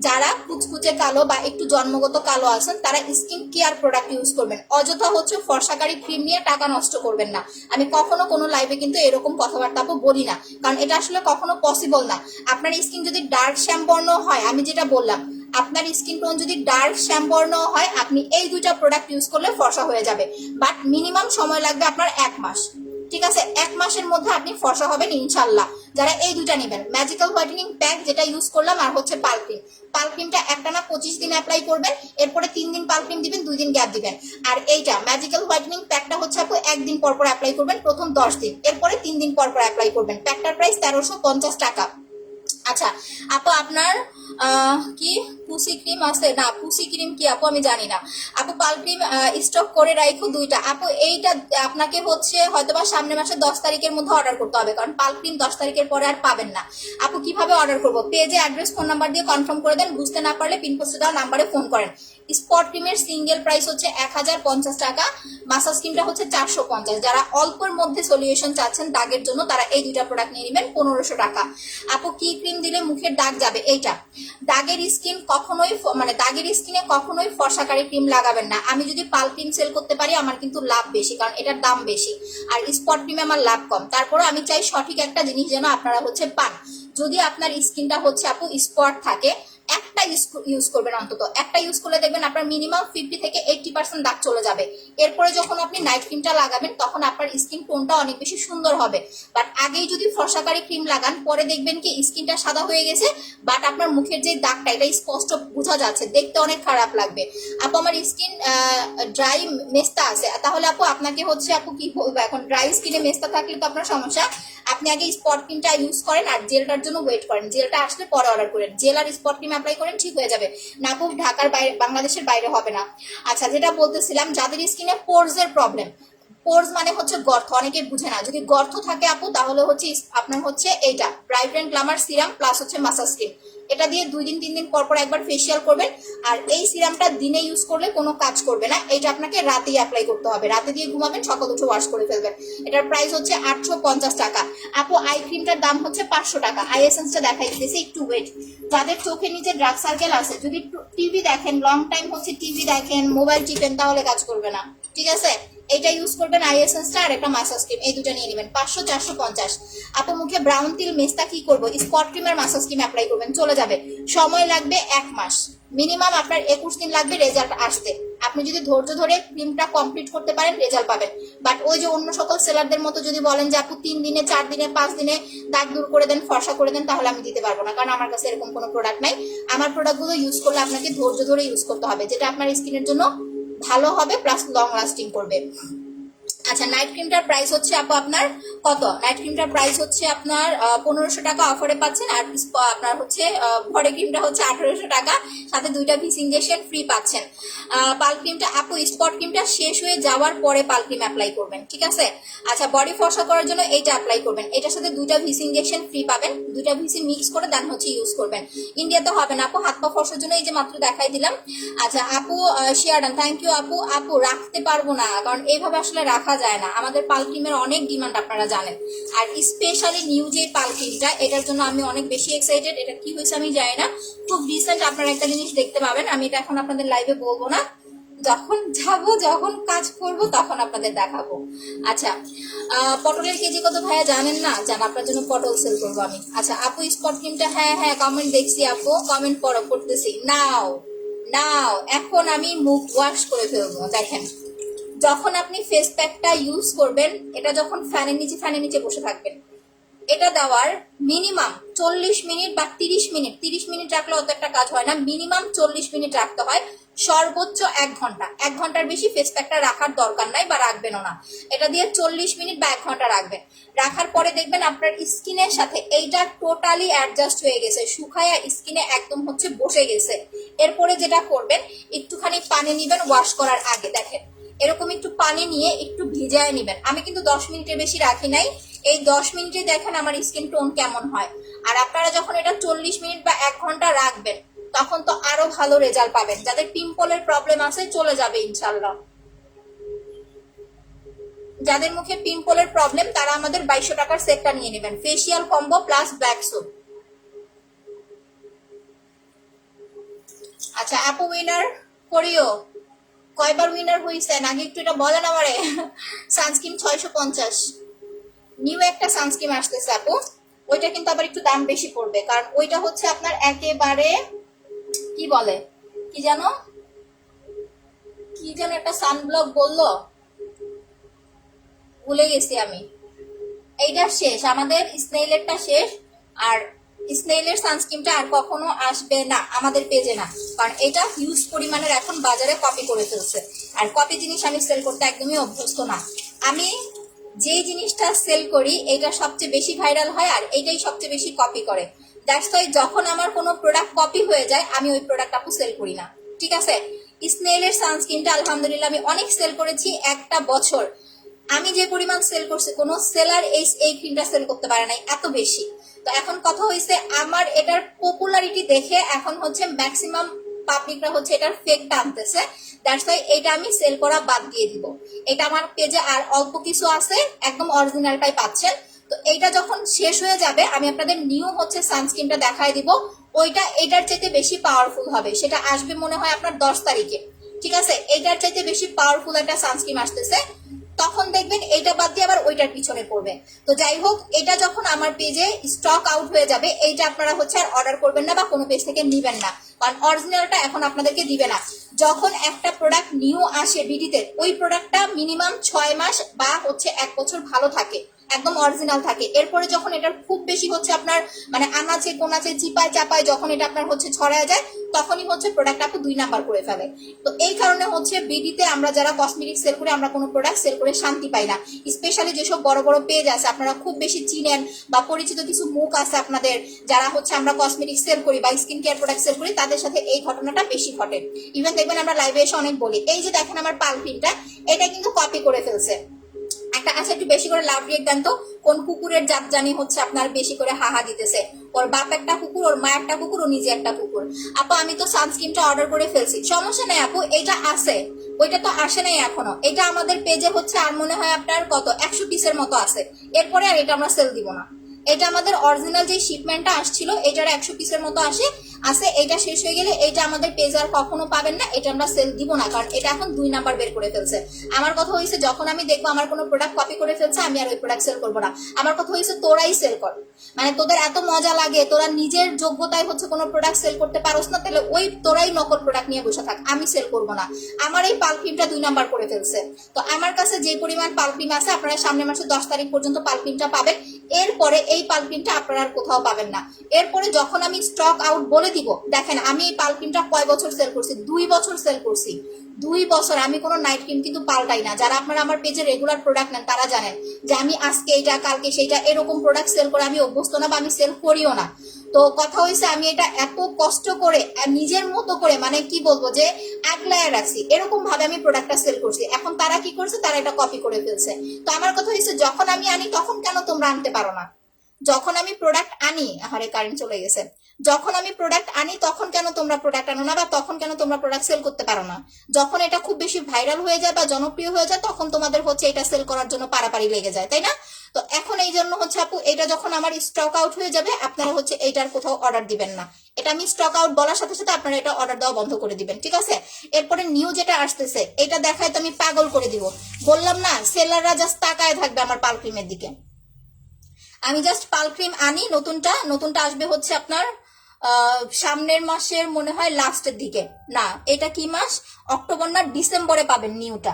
যারা কুচকুচে কালো বা একটু জন্মগত কালো আছেন তারা স্কিন কেয়ার প্রোডাক্ট ইউজ করবেন, অযথা হচ্ছে ফর্সাকারী ক্রিম নিয়ে টাকা নষ্ট করবেন না। আমি কখনো কোনো লাইভে কিন্তু এরকম কথাবার্তা বলি না, কারণ এটা আসলে কখনো পসিবল না। আপনার স্কিন যদি ডার্ক শ্যামবর্ণ হয়, আমি যেটা বললাম, আপনার স্কিন টোন যদি ডার্ক শ্যামবর্ণ হয়, আপনি এই দুইটা প্রোডাক্ট ইউজ করলে ফর্সা হয়ে যাবে, বাট মিনিমাম সময় লাগবে আপনার 1 মাস, ঠিক আছে? 1 মাসের মধ্যে আপনি ফর্সা হবেন ইনশাল্লাহ। যারা এই দুইটা নেবেন, ম্যাজিক্যাল হোয়াইটেনিং প্যাক যেটা ইউজ করলাম, আর হচ্ছে পাল ক্রিম, পাল ক্রিমটা একটানা 25 দিন অ্যাপ্লাই করবেন, এরপরে 3 দিন পাল ক্রিম দিবেন, 2 দিন গ্যাপ দিবেন। আর এইটা ম্যাজিক্যাল হোয়াইটেনিং প্যাকটা হচ্ছে আপু 1 দিন পর পর অ্যাপ্লাই করবেন প্রথম 10 দিন, এরপরে 3 দিন পর পর অ্যাপ্লাই করবেন। প্যাকটার প্রাইস 1350 টাকা। আচ্ছা আপু, আপনার কি পুসি ক্রিম আছে? না, পুসি ক্রিম কি আপু আমি জানি না। আপু পাল ক্রিম স্টক করে রাখো 2টা। আপু এইটা আপনাকে হচ্ছে হয়তোবা সামনের মাসে 10 তারিখের মধ্যে অর্ডার করতে হবে, কারণ পাল ক্রিম 10 তারিখের পরে আর পাবেন না। আপু কিভাবে অর্ডার করবো? পেজে অ্যাড্রেস ফোন নাম্বার দিয়ে কনফার্ম করে দেন, বুঝতে না পারলে পিনপোস্টে দেওয়া নাম্বারে ফোন করেন। স্পট ক্রিমের সিঙ্গেল প্রাইস হচ্ছে 1050 টাকা, মাসাজ ক্রিমটা হচ্ছে 450। যারা অল্পের মধ্যে সলিউশন চাচ্ছেন দাগের জন্য, তারা এই দুইটা প্রোডাক্ট নিয়ে নেবেন 1500 টাকা। আপু কি ক্রিম দিলে মুখের দাগ যাবে? এইটা দাগের স্কিন কখনোই, মানে দাগের স্কিনে কখনোই ফর্সাকারী ক্রিম লাগাবেন না। আমি যদি পাল ক্রিম সেল করতে পারি আমার কিন্তু লাভ বেশি, কারণ এটার দাম বেশি, আর স্পট ক্রিমে আমার লাভ কম। তারপরে আমি চাই সঠিক একটা জিনিস যেন আপনারা হচ্ছে পান। যদি আপনার স্কিনটা হচ্ছে আপু স্পট থাকে, একটা ইউজ করবেন, অন্তত একটা ইউজ করলে দেখবেন আপনার মিনিমাম 50 থেকে 80% দাগ চলে যাবে। এরপরে যখন আপনি নাইট ক্রিমটা লাগাবেন তখন আপনার স্কিন টোনটা অনেক বেশি সুন্দর হবে। বাট আগেই যদি ফর্সাকারী ক্রিম লাগান, পরে দেখবেন কি স্কিনটা সাদা হয়ে গেছে, বাট আপনার মুখের যে দাগটা এটা স্পষ্ট বোঝা যাচ্ছে, দেখতে অনেক খারাপ লাগবে। আপু আমার স্কিন ড্রাই মেস্তা আছে, তাহলে আপু আপনাকে হচ্ছে আপু কি বলবো, এখন ড্রাই স্কিনে মেস্তা থাকলে তো আপনার সমস্যা। আপনি আগে স্পট ক্রিমটা ইউজ করেন আর জেলটার জন্য ওয়েট করেন, জেলটা আসলে পরে অর্ডার করেন। জেল আর স্পট ক্রিম অ্যাপ্লাই করেন, ঠিক হয়ে যাবে। না খুব ঢাকার বাইরে, বাংলাদেশের বাইরে হবে না। আচ্ছা যেটা বলতেছিলাম, যাদের স্কিনে পোরস এর প্রবলেম, পোরস মানে হচ্ছে গর্ত, অনেকে বুঝে না। যদি গর্ত থাকে আপু, তাহলে হচ্ছে আপনার হচ্ছে এইটা ব্রাইট গ্ল্যামার সিরাম প্লাস হচ্ছে মাসাজ ক্রিম, এটা দিয়ে 2 দিন 3 দিন পর পর একবার ফেসিয়াল করবেন। আর এই সিরামটা দিনে ইউজ করলে কোনো কাজ করবে না, এটা আপনাকে রাতেই অ্যাপ্লাই করতে হবে। রাতে দিয়ে ঘুমাবেন, সকাল উঠে ওয়াশ করে ফেলবেন। এটার প্রাইস হচ্ছে 850 টাকা। আপু আই ক্রিমটার দাম হচ্ছে 500 টাকা। আই এসেন্সটা দেখাই দিতেছি, একটু ওয়েট। যাদের চোখের নিচে ডার্ক সার্কেল আছে, যদি টিভি দেখেন, লং টাইম হচ্ছে টিভি দেখেন, মোবাইল টিপেন, তাহলে কাজ করবে না, ঠিক আছে? এটা ইউজ করবেন আই এসেন্সটা, আর একটা মাসাজ ক্রিম, এই দুটো নিয়ে নেবেন 500 450। আপু মুখে ব্রাউন তিল মেস্তা কি করবো? স্পট ক্রিম আর মাসাজ ক্রিম অ্যাপ্লাই করবেন, চলে যাবে। সময় লাগবে 1 মাস, মিনিমাম আপনার 21 দিন লাগবে রেজাল্ট আসতে। আপনি যদি ধৈর্য ধরে ক্রিমটা কমপ্লিট করতে পারেন রেজাল্ট পাবেন। বাট ওই যে অন্য সকল সেলারদের মতো যদি বলেন যে আপু 3 দিনে 4 দিনে 5 দিনে দাগ দূর করে দেন, ফর্সা করে দেন, তাহলে আমি দিতে পারবো না, কারণ আমার কাছে এরকম কোনো প্রোডাক্ট নাই। আমার প্রোডাক্টগুলো ইউজ করলে আপনাকে ধৈর্য ধরে ইউজ করতে হবে, যেটা আপনার স্কিনের জন্য ভালো হবে প্লাস লং লাস্টিং করবে। আচ্ছা, নাইট ক্রিমটার প্রাইস হচ্ছে আপু আপনার কত? নাইট ক্রিমটার প্রাইস হচ্ছে আপনার 1500 টাকা অফারে পাচ্ছেন। আর আপনার হচ্ছে বডি ক্রিমটা হচ্ছে 1800 টাকা, সাথে 2টা ভিস ইনজেকশন ফ্রি পাচ্ছেন। পাল ক্রিমটা আপু স্পট ক্রিমটা শেষ হয়ে যাওয়ার পরে পাল ক্রিম অ্যাপ্লাই করবেন, ঠিক আছে? আচ্ছা, বডি ফর্সা করার জন্য এইটা অ্যাপ্লাই করবেন, এটার সাথে 2টা ভিস ইনজেকশন ফ্রি পাবেন, 2টা ভিসি মিক্স করে দেন হচ্ছে ইউজ করবেন। ইন্ডিয়াতে হবে না আপু, হাত পা ফর্সার জন্য এই যে মাত্র দেখাই দিলাম। আচ্ছা আপু শিয়ারডান, থ্যাংক ইউ আপু। আপু রাখতে পারবো না, কারণ এইভাবে আসলে রাখা যায় না, আমাদের পাল ক্রিমের অনেক ডিমান্ড আপনারা জানেন। আর স্পেশালি নিউ যে পাল ক্রিমটা, এটার জন্য আমি অনেক বেশি এক্সাইটেড। এটা কি হয়েছে আমি জানি না, খুব রিসেন্ট আপনারা একটা জিনিস দেখতে পাবেন, আমি এটা এখন আপনাদের লাইভে বলবো না, যখন যাবো যখন কাজ করব তখন আপনাদের দেখাবো। আচ্ছা, পটলের কেজি কত ভাইয়া জানেন না? জান, আপনার জন্য পটল সেল করবো আমি। আচ্ছা আপু স্পট ক্রিমটা, হ্যাঁ হ্যাঁ কমেন্ট দেখছি আপু, কমেন্ট পড়তেছি। নাও নাও, এখন আমি মুখ ওয়াশ করে ফেলবো। দেখেন, যখন আপনি ফেস প্যাকটা ইউজ করবেন, এটা যখন ফ্যানের নিচে বসে থাকবেন, এটা দেওয়ার মিনিমাম 40 মিনিট বা 30 মিনিট, 30 মিনিট রাখলে অত একটা কাজ হয় না, মিনিমাম 40 মিনিট রাখতে হয়, সর্বোচ্চ 1 ঘন্টা। 1 ঘন্টার বেশি ফেস প্যাকটা রাখার দরকার নাই বা রাখবেনও না। এটা দিয়ে 40 মিনিট বা 1 ঘন্টা রাখবেন। রাখার পরে দেখবেন আপনার স্কিনের সাথে এইটা টোটালি অ্যাডজাস্ট হয়ে গেছে, শুকায়া স্কিনে একদম হচ্ছে বসে গেছে। এরপরে যেটা করবেন, একটুখানি পানি নিবেন ওয়াশ করার আগে। দেখেন, এরকম একটু পানি নিয়ে একটু ভিজায় নিবেন। আমি কিন্তু 10 মিনিটের বেশি রাখি নাই, এই 10 মিনিটে দেখেন আমার স্কিন টোন কেমন হয়। আর আপনারা যখন এটা 40 মিনিট বা 1 ঘন্টা রাখবেন, তখন তো আরো ভালো রেজাল্ট পাবেন। যাদের পিম্পলের প্রবলেম আছে চলে যাবে ইনশাল্লাহ। যাদের মুখে পিম্পলের প্রবলেম তারা আমাদের 2200 টাকার সেটটা নিয়ে নেবেন, facial combo plus black soap. আচ্ছা আপু উইনার করিও, কয়বার উইনার হইছেন আগে একটু এটা বলেন আমারে। সানস্ক্রিন 650, নিউ একটা সানস্ক্রিন আসতেছে আপু, ওইটা কিন্তু আবার একটু দাম বেশি পড়বে, কারণ ওইটা হচ্ছে আপনার একেবারে কি বলে, কি জানো একটা সানব্লক বললো, ভুলে গেছি আমি। এইটা শেষ, আমাদের স্নেইলেরটা শেষ, আর স্নেইলের সানস্ক্রিনটা আর কখনো আসবে না আমাদের পেজে না, কারণ এটা হিউজ পরিমাণের এখন বাজারে কপি করে ফেলছে। আর কপি জিনিস আমি সেল করতে একদমই অভ্যস্ত না। আমি যেই জিনিসটা সেল করি এটা সবচেয়ে বেশি ভাইরাল হয়, আর এইটাই সবচেয়ে বেশি কপি করে। দ্যাটস ওয়াই যখন আমার কোনো প্রোডাক্ট কপি হয়ে যায় আমি ওই প্রোডাক্ট আপু সেল করি না, ঠিক আছে? স্নেইলের সানস্ক্রিনটা আলহামদুলিল্লাহ আমি অনেক সেল করেছি, একটা বছর আমি যে পরিমাণ সেল করছি কোনো সেলার এই ক্রিমটা সেল করতে পারে নাই এত বেশি। তো এখন কথা হয়েছে, আমার এটার পপুলারিটি দেখে এখন হচ্ছে ম্যাক্সিমাম পাবলিকরা হচ্ছে এটার ফেকটা আনতেছে। দ্যাটস ওয়াই এটা আমি সেল করা বাদ দিয়ে দিব। এটা আমার পেজে আর অল্প কিছু আছে, একদম অরিজিনালটাই পাচ্ছেন। তো এইটা যখন শেষ হয়ে যাবে আমি আপনাদের নিউ হচ্ছে সানস্ক্রিনটা দেখাই দিব, ওইটা এটার চাইতে বেশি পাওয়ারফুল হবে, সেটা আসবে মনে হয় আপনার 10 তারিখে, ঠিক আছে? এটার চাইতে বেশি পাওয়ারফুল একটা সানস্ক্রিন আসতেছে, তখন দেখবেন এইটা বাদ দিয়ে আবার ওইটার পিছনে পড়বে। তো যাই হোক, এটা যখন আমার পেজে স্টক আউট হয়ে যাবে, এইটা আপনারা হচ্ছে আর অর্ডার করবেন না বা কোনো পেজ থেকে নিবেন না, কারণ অরিজিনালটা এখন আপনাদেরকে দিবে না। যখন একটা প্রোডাক্ট নিউ আসে বিডিতে, ওই প্রোডাক্টটা মিনিমাম 6 মাস বা হচ্ছে 1 বছর ভালো থাকে, একদম অরিজিনাল থাকে। এরপরে যখন এটার খুব বেশি হচ্ছে আপনার মানে আনাচে কোনাচে চিপায় চাপায় যখন এটা আপনার হচ্ছে ছড়ায় যায়, তখনই হচ্ছে প্রোডাক্ট আপু 2 নাম্বার করে ফেলে। তো এই কারণে হচ্ছে বিডিতে আমরা যারা কসমেটিক সেল করি আমরা কোনো প্রোডাক্ট সেল করে শান্তি পাই না। স্পেশালি যেসব বড় বড় পেজ আছে আপনারা খুব বেশি চিনেন বা পরিচিত কিছু মুখ আছে আপনাদের, যারা হচ্ছে আমরা কসমেটিক সেল করি বা স্কিন কেয়ার প্রোডাক্ট সেল করি, তাদের সাথে এই ঘটনাটা বেশি ঘটে। ইভেন দেখবেন আমরা লাইভে এসে অনেক বলি, এই যে দেখেন আমার পাল ক্রিমটা, এটা কিন্তু কপি করে ফেলছে একটা। আচ্ছা একটু বেশি করে লাভ রিয়েক্ট দেন তো, কোন কুকুরের জাত জানি হচ্ছে আপনার বেশি করে হাহা দিতেছে? ওর বাপ একটা কুকুর, ওর মা একটা কুকুর, ও নিজে একটা কুকুর। আপু আমি তো সানস্ক্রিনটা অর্ডার করে ফেলছি, সমস্যা নেই আপু, এটা আছে, ওইটা তো আসে নাই এখনো। এটা আমাদের পেজে হচ্ছে আর মনে হয় আপনার কত 100 পিসের মতো আছে, এরপরে আর এটা আমরা সেল দিব না। এটা আমাদের অরিজিনাল যে শিপমেন্টটা আসছিল এটার 100 পিসের মতো আসে, আছে। এইটা শেষ হয়ে গেলে এইটা আমাদের পেজ আর কখনো পাবেন না, এটা আমরা সেল দিব না, কারণ এটা এখন 2 নাম্বার বের করে ফেলছে। আমার কথা হয়েছে যখন আমি দেখবো আমার কোনো প্রোডাক্ট কপি করে ফেলছে, আমি আর ওই প্রোডাক্ট সেল করবো না। আমার কথা হয়েছে তোরাই সেল কর, মানে তোদের এত মজা লাগে, তোরা নিজের যোগ্যতায় হচ্ছে কোনো প্রোডাক্ট সেল করতে পারোস না, তাহলে ওই তোরাই নকল প্রোডাক্ট নিয়ে বসে থাক, আমি সেল করবো না। আমার এই পালক্রিমটা 2 নাম্বার করে ফেলছে। তো আমার কাছে যে পরিমাণ পালক্রিম আছে, আপনারা সামনের মাসে 10 তারিখ পর্যন্ত পালক্রিমটা পাবেন। এরপরে এই পালক্রিমটা আপনারা আর কোথাও পাবেন না। এরপরে যখন আমি স্টক আউট বলে দিব, দেখেন আমি এই পালক্রিমটা কয় বছর সেল করছি, 2 বছর সেল করছি। 2 বছর আমি কোনো নাইট ক্রিম কিন্তু পাল্টাই না। যারা আপনারা আমার পেজে রেগুলার প্রোডাক্ট নেন তারা জানেন যে আমি আজকে এইটা কালকে সেইটা এরকম প্রোডাক্ট সেল করে আমি অভ্যস্ত না, বা আমি সেল করিও না। তো কথা হয়েছে আমি এটা এত কষ্ট করে নিজের মতো করে, মানে কি বলবো, যে আগলায় রাখছি, এরকম ভাবে আমি প্রোডাক্টটা সেল করছি। এখন তারা কি করছে, তারা এটা কপি করে ফেলছে। তো আমার কথা হয়েছে যখন আমি আনি তখন কেন তোমরা আনতে পারো না? যখন আমি প্রোডাক্ট আনি, আরে কারেন্ট চলে গেছে, যখন আমি প্রোডাক্ট আনি তখন কেন তোমরা প্রোডাক্ট আনো না, বা তখন কেন তোমরা প্রোডাক্ট সেল করতে পারো না? যখন এটা খুব বেশি ভাইরাল হয়ে যায় বা জনপ্রিয় হয়ে যায়, তখন তোমাদের হচ্ছে এটা সেল করার জন্য পারাপারি লেগে যায়, তাই না? তো এখন এই জন্য হচ্ছে আপু, এটা যখন আমার স্টক আউট হয়ে যাবে, আপনারা হচ্ছে এইটার কোথাও অর্ডার দিবেন না। এটা আমি স্টক আউট বলার সাথে সাথে আপনারা এটা অর্ডার দেওয়া বন্ধ করে দিবেন, ঠিক আছে? এরপরে নিউ যেটা আসতেছে, এটা দেখায় তো আমি পাগল করে দিব। বললাম না, সেলাররা জাস্ট তাকায় থাকবে আমার পালক্রিমের দিকে। আমি জাস্ট পালক্রিম আনি, নতুনটা আসবে হচ্ছে আপনার সামনের মাসের মনে হয় লাস্টের দিকে। না, এটা কি মাস, অক্টোবর না ডিসেম্বরে পাবেন নিউটা।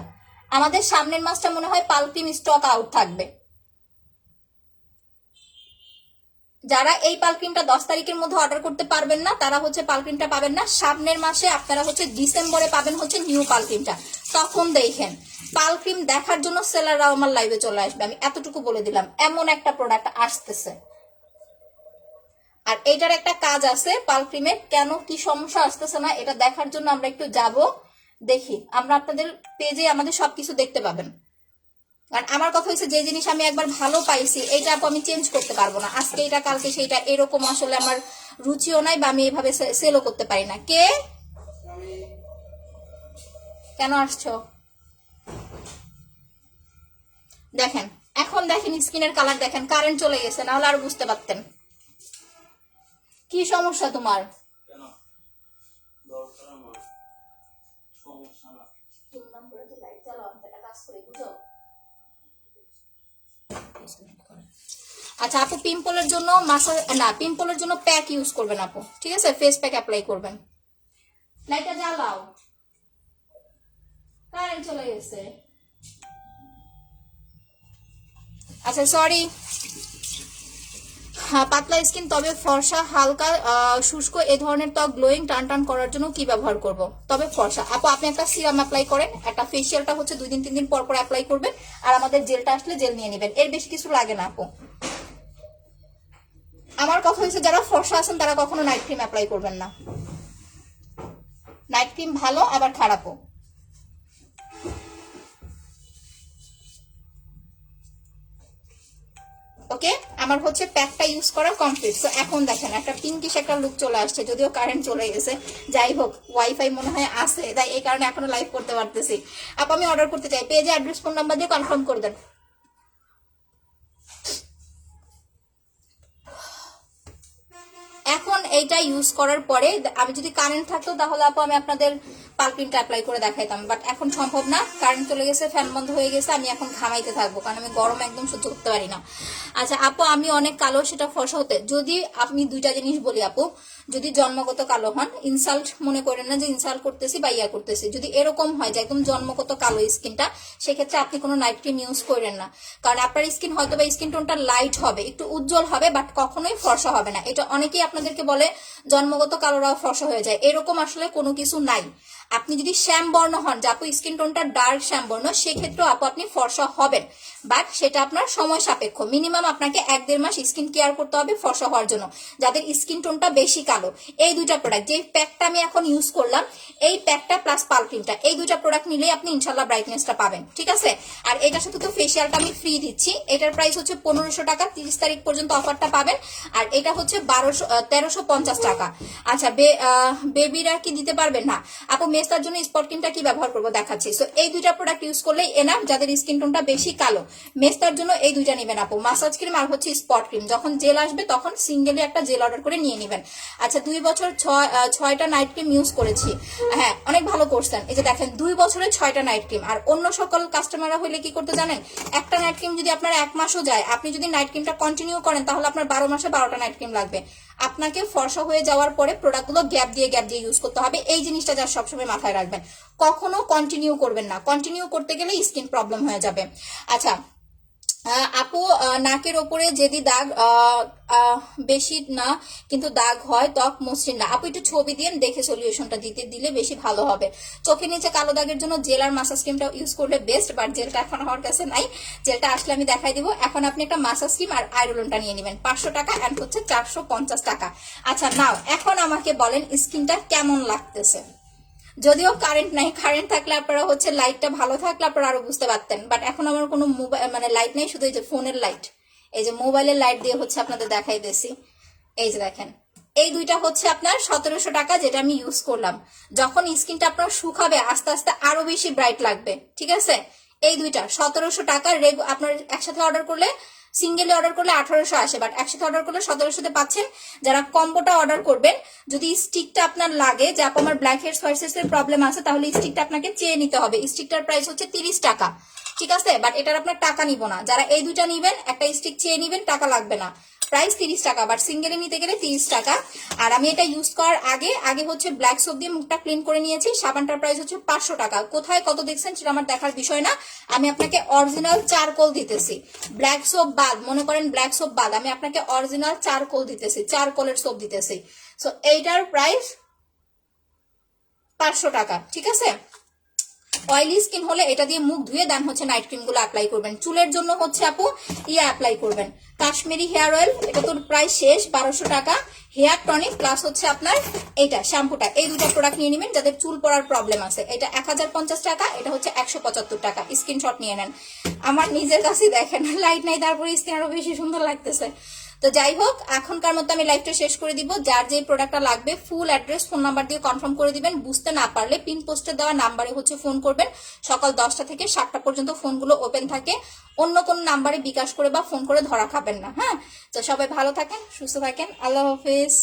আমাদের সামনের মাসটা মনে হয় পালক্রিম স্টক আউট থাকবে। যারা এই পালক্রিমটা 10 তারিখের মধ্যে অর্ডার করতে পারবেন না, তারা হচ্ছে পালক্রিমটা পাবেন না। সামনের মাসে আপনারা হচ্ছে ডিসেম্বরে পাবেন হচ্ছে নিউ পালক্রিমটা। তখন দেখেন পালক্রিম দেখার জন্য সেলাররা আমার লাইভে চলে আসবে, আমি এতটুকু বলে দিলাম। এমন একটা প্রোডাক্ট আসতেছে। আর এইটার একটা কাজ আছে পালক্রিমের, কেন কি সমস্যা আসতেছে না এটা দেখার জন্য আমরা একটু যাব, দেখি। আমরা আপনাদের পেজে আমাদের সবকিছু দেখতে পাবেন। কারণ আমার কথা হচ্ছে, যে জিনিস আমি একবার ভালো পাইছি এইটা আমি চেঞ্জ করতে পারবো না। আজকে এটা কালকে সেইটা, এরকম আসলে আমার রুচিও নাই, বা আমি এইভাবে সেলও করতে পারি না। কে কেন আসছো? দেখেন এখন দেখেন স্কিনের কালার দেখেন, কারেন্ট চলে গেছে, না হলে আর বুঝতে পারতেন। কি সমস্যা তোমার? আচ্ছা আপু, পিম্পলের জন্য মাসাজ না, পিম্পলের জন্য প্যাক ইউজ করবেন আপু, ঠিক আছে? ফেস প্যাক অ্যাপ্লাই করবেন। লাইটটা জ্বালাও, কারেন্ট চলে গেছে। আচ্ছা সরি। হ্যাঁ, পাতলা স্কিন তবে ফর্সা, হালকা শুষ্ক এ ধরনের ত্বক গ্লোয়িং টান টান করার জন্য কি ব্যবহার করব? তবে ফর্সা আপু, আপনি একটা সিরাম অ্যাপ্লাই করেন, একটা ফেসিয়ালটা হচ্ছে 2 দিন 3 দিন পর পর অ্যাপ্লাই করবেন, আর আমাদের জেলটা আসলে জেল নিয়ে নেবেন। এর বেশি কিছু লাগে না আপু। আমার কথা হচ্ছে, যারা ফর্সা আছেন তারা কখনো নাইট ক্রিম অ্যাপ্লাই করবেন না। নাইট ক্রিম ভালো আবার খারাপও। ওকে, আমার হচ্ছে প্যাকটা ইউজ করা কমপ্লিট। সো এখন দেখেন একটা পিঙ্কিশ একটা লুক চলে আসছে, যদিও কারেন্ট চলে গেছে। যাই হোক, ওয়াইফাই মনে হয় আছে, তাই এই কারণে এখনো লাইভ করতে পারতেছি। আপু আমি অর্ডার করতে চাই, পেজে অ্যাড্রেস ফোন নাম্বার দিয়ে কনফার্ম করে দেন। এখন এইটা ইউজ করার পরে আমি যদি কারেন্ট থাকতো তাহলে আপু আমি আপনাদের পালক্রিমটা অ্যাপ্লাই করে দেখাইতাম, বাট এখন সম্ভব না, কারেন্ট চলে গেছে, ফ্যান বন্ধ হয়ে গেছে। আমি এখন ঘামাইতে থাকবো, কারণ আমি গরম একদম সহ্য করতে পারি না। আচ্ছা আপু, আমি অনেক কালো, সেটা ফর্সা হতে যদি আপনি 2টা জিনিস বলি আপু, যদি জন্মগত কালো হন, ইনসাল্ট মনে করেন না যে ইনসাল্ট করতেছি বা ইয়া করতেছি, যদি এরকম হয় যে একদম জন্মগত কালো স্কিনটা, সেক্ষেত্রে আপনি কোনো নাইট ক্রিম ইউজ করেন না। কারণ আপনার স্কিন হয়তো বা স্কিন টোনটা লাইট হবে, একটু উজ্জ্বল হবে, বাট কখনোই ফর্সা হবে না। এটা অনেকেই আপনাদেরকে বলে জন্মগত কালোরাও ফর্সা হয়ে যায়, এরকম আসলে কোনো কিছু নাই। আপনি যদি শ্যামবর্ণ হন, যে আপু স্কিন টোনটা ডার্ক শ্যামবর্ণ, সেক্ষেত্রেও আপু আপনি ফর্সা হবেন, বাট সেটা আপনার সময় সাপেক্ষ। মিনিমাম আপনাকে 1-1.5 মাস স্কিন কেয়ার করতে হবে ফর্সা হওয়ার জন্য, যাদের স্কিন টোনটা বেশি কালো। এই 2টা প্রোডাক্ট, যে প্যাকটা আমি এখন ইউজ করলাম, এই প্যাকটা প্লাস পালক্রিমটা, এই 2টা প্রোডাক্ট নিলেই আপনি ইনশাল্লাহ ব্রাইটনেসটা পাবেন, ঠিক আছে? আর এটার সাথে তো ফেসিয়ালটা আমি ফ্রি দিচ্ছি। এটার প্রাইস হচ্ছে 1500 টাকা, 30 তারিখ পর্যন্ত অফারটা পাবেন। আর এটা হচ্ছে 1350 টাকা। আচ্ছা বেবিরা কি দিতে পারবেন? না আপু, মেস্তার জন্য স্পট ক্রিমটা কি ব্যবহার করবো দেখাচ্ছি। সো এই 2টা প্রোডাক্ট ইউজ করলেই এনাফ, যাদের স্কিন টোনটা বেশি কালো। মেস্তার জন্য এই দুইটা নেবেন আপু, মাসাজ ক্রিম আর হচ্ছে স্পট ক্রিম। যখন জেল আসবে তখন সিঙ্গেলি একটা জেল অর্ডার করে নিয়ে নেবেন। আচ্ছা 2 বছর 6টা নাইট ক্রিম ইউজ করেছি। হ্যাঁ অনেক ভালো করছেন। এই যে দেখেন 2 বছরে 6টা নাইট ক্রিম। আর অন্য সকল কাস্টমাররা হলে কি করতে জানেন, একটা নাইট ক্রিম যদি আপনার 1 মাসও যায়, আপনি যদি নাইট ক্রিমটা কন্টিনিউ করেন তাহলে আপনার 12 মাসে 12টা নাইট ক্রিম লাগবে। আপনাকে ফর্সা হয়ে যাওয়ার পরে প্রোডাক্টগুলো গ্যাপ দিয়ে ইউজ করতে হবে। এই জিনিসটা যা সবসময় মাথায় রাখবেন, কখনো কন্টিনিউ করবেন না। কন্টিনিউ করতে গেলে স্কিন প্রবলেম হয়ে যাবে। আচ্ছা আপু নাকের ওপরে যদি দাগ বেশি না কিন্তু দাগ হয়, ত্বক মসৃণ না, আপু একটু ছবি দিয়ে দেখে সলিউশনটা দিলে বেশি ভালো হবে। চোখের নিচে কালো দাগের জন্য জেল আর মাসাজ ক্রিমটা ইউজ করলে বেস্ট, বাট জেলটা এখন আমার কাছে নাই, জেলটা আসলে আমি দেখাই দিব। এখন আপনি একটা মাসাজ ক্রিম আর আয়রনটা নিয়ে নেবেন, 500 টাকা অ্যান্ড হচ্ছে 450 টাকা। আচ্ছা নাও এখন আমাকে বলেন স্কিনটা কেমন লাগতেছে। যদিও কারেন্ট নাই, কারেন্ট থাকলে আপনারা হচ্ছে লাইটটা ভালো থাকলে আপনারা আরো বুঝতে পারতেন, বাট এখন আমার কোনো মোবাইল মানে লাইট নেই, শুধু এই যে ফোনের লাইট, এই যে মোবাইলের লাইট দিয়ে হচ্ছে আপনাদের দেখাই দিয়েছি। এই যে দেখেন এই দুইটা হচ্ছে আপনার 1700 টাকা, যেটা আমি ইউজ করলাম। যখন স্কিনটা আপনার শুকাবে আস্তে আস্তে আরো বেশি ব্রাইট লাগবে, ঠিক আছে। এই দুইটা 1700 টাকা, আপনার একসাথে অর্ডার করলে, সিঙ্গেলি অর্ডার করলে 1800 আসে, বাট একসাথে অর্ডার করলে 1700-তে পাচ্ছেন। যারা কম্বোটা অর্ডার করবেন, যদি স্টিকটা আপনার লাগে যে আপু আমার ব্ল্যাক হেডস হোয়াইট হেডস এর প্রবলেম আছে, তাহলে স্টিকটা আপনাকে চেয়ে নিতে হবে। স্টিকটার প্রাইস হচ্ছে 30 টাকা, ঠিক আছে, বাট এটার আপনার টাকা নিব না। যারা এই দুইটা নিবেন, একটা স্টিক চেয়ে নিবেন, টাকা লাগবে না, প্রাইস 30 টাকা, বাট সিঙ্গেলে নিতে গেলে 30 টাকা। আর আমি এটা ইউজ করার আগে হচ্ছে ব্ল্যাক সোপ দিয়ে মুখটা ক্লিন করে নিয়েছি। সাবানটার প্রাইস হচ্ছে 500 টাকা। কোথায় কত দেখছেন সেটা আমার দেখার বিষয় না, আমি আপনাকে অরিজিনাল চারকোল দিতেছি, ব্ল্যাক সোপ বাদ, মনে করেন ব্ল্যাক সোপ বাদ, আমি আপনাকে অরিজিনাল চারকোল দিতেছি, চারকোলের সোপ দিতেছি। সো এইটার প্রাইস 500 টাকা, ঠিক আছে। অয়েলি স্কিন হলে এটা দিয়ে মুখ ধুয়ে দেন হচ্ছে নাইট ক্রিম গুলো অ্যাপ্লাই করবেন। চুলের জন্য হচ্ছে আপু অ্যাপ্লাই করবেন কাশ্মীরি হেয়ার অয়েল, এটা তোর প্রাইস শেষ 1200 টাকা। হেয়ার টনিক প্লাস হচ্ছে আপনার এইটা শ্যাম্পুটা, এই দুটো প্রোডাক্ট নিয়ে নেবেন যাদের চুল পড়ার প্রবলেম আছে। এটা 1050 টাকা, এটা হচ্ছে 175 টাকা। স্ক্রিনশট নিয়ে নেন। আমার নিজের কাছে দেখেন লাইট নাই, তারপরে স্কিন আরো বেশি সুন্দর লাগতেছে। তো যাই হোক, এখনকার মতো আমি লাইভটা শেষ করে দিব। যার যে প্রোডাক্টটা লাগবে ফুল অ্যাড্রেস ফোন নাম্বার দিয়ে কনফার্ম করে দিবেন। বুঝতে না পারলে পিন পোস্টে দেওয়া নাম্বারে হচ্ছে ফোন করবেন। সকাল 10টা থেকে 7টা পর্যন্ত ফোনগুলো ওপেন থাকে। অন্য কোন নাম্বারে বিকাশ করে বা ফোন করে ধরা খাবেন না। হ্যাঁ, তো সবাই ভালো থাকেন, সুস্থ থাকেন, আল্লাহ হাফেজ।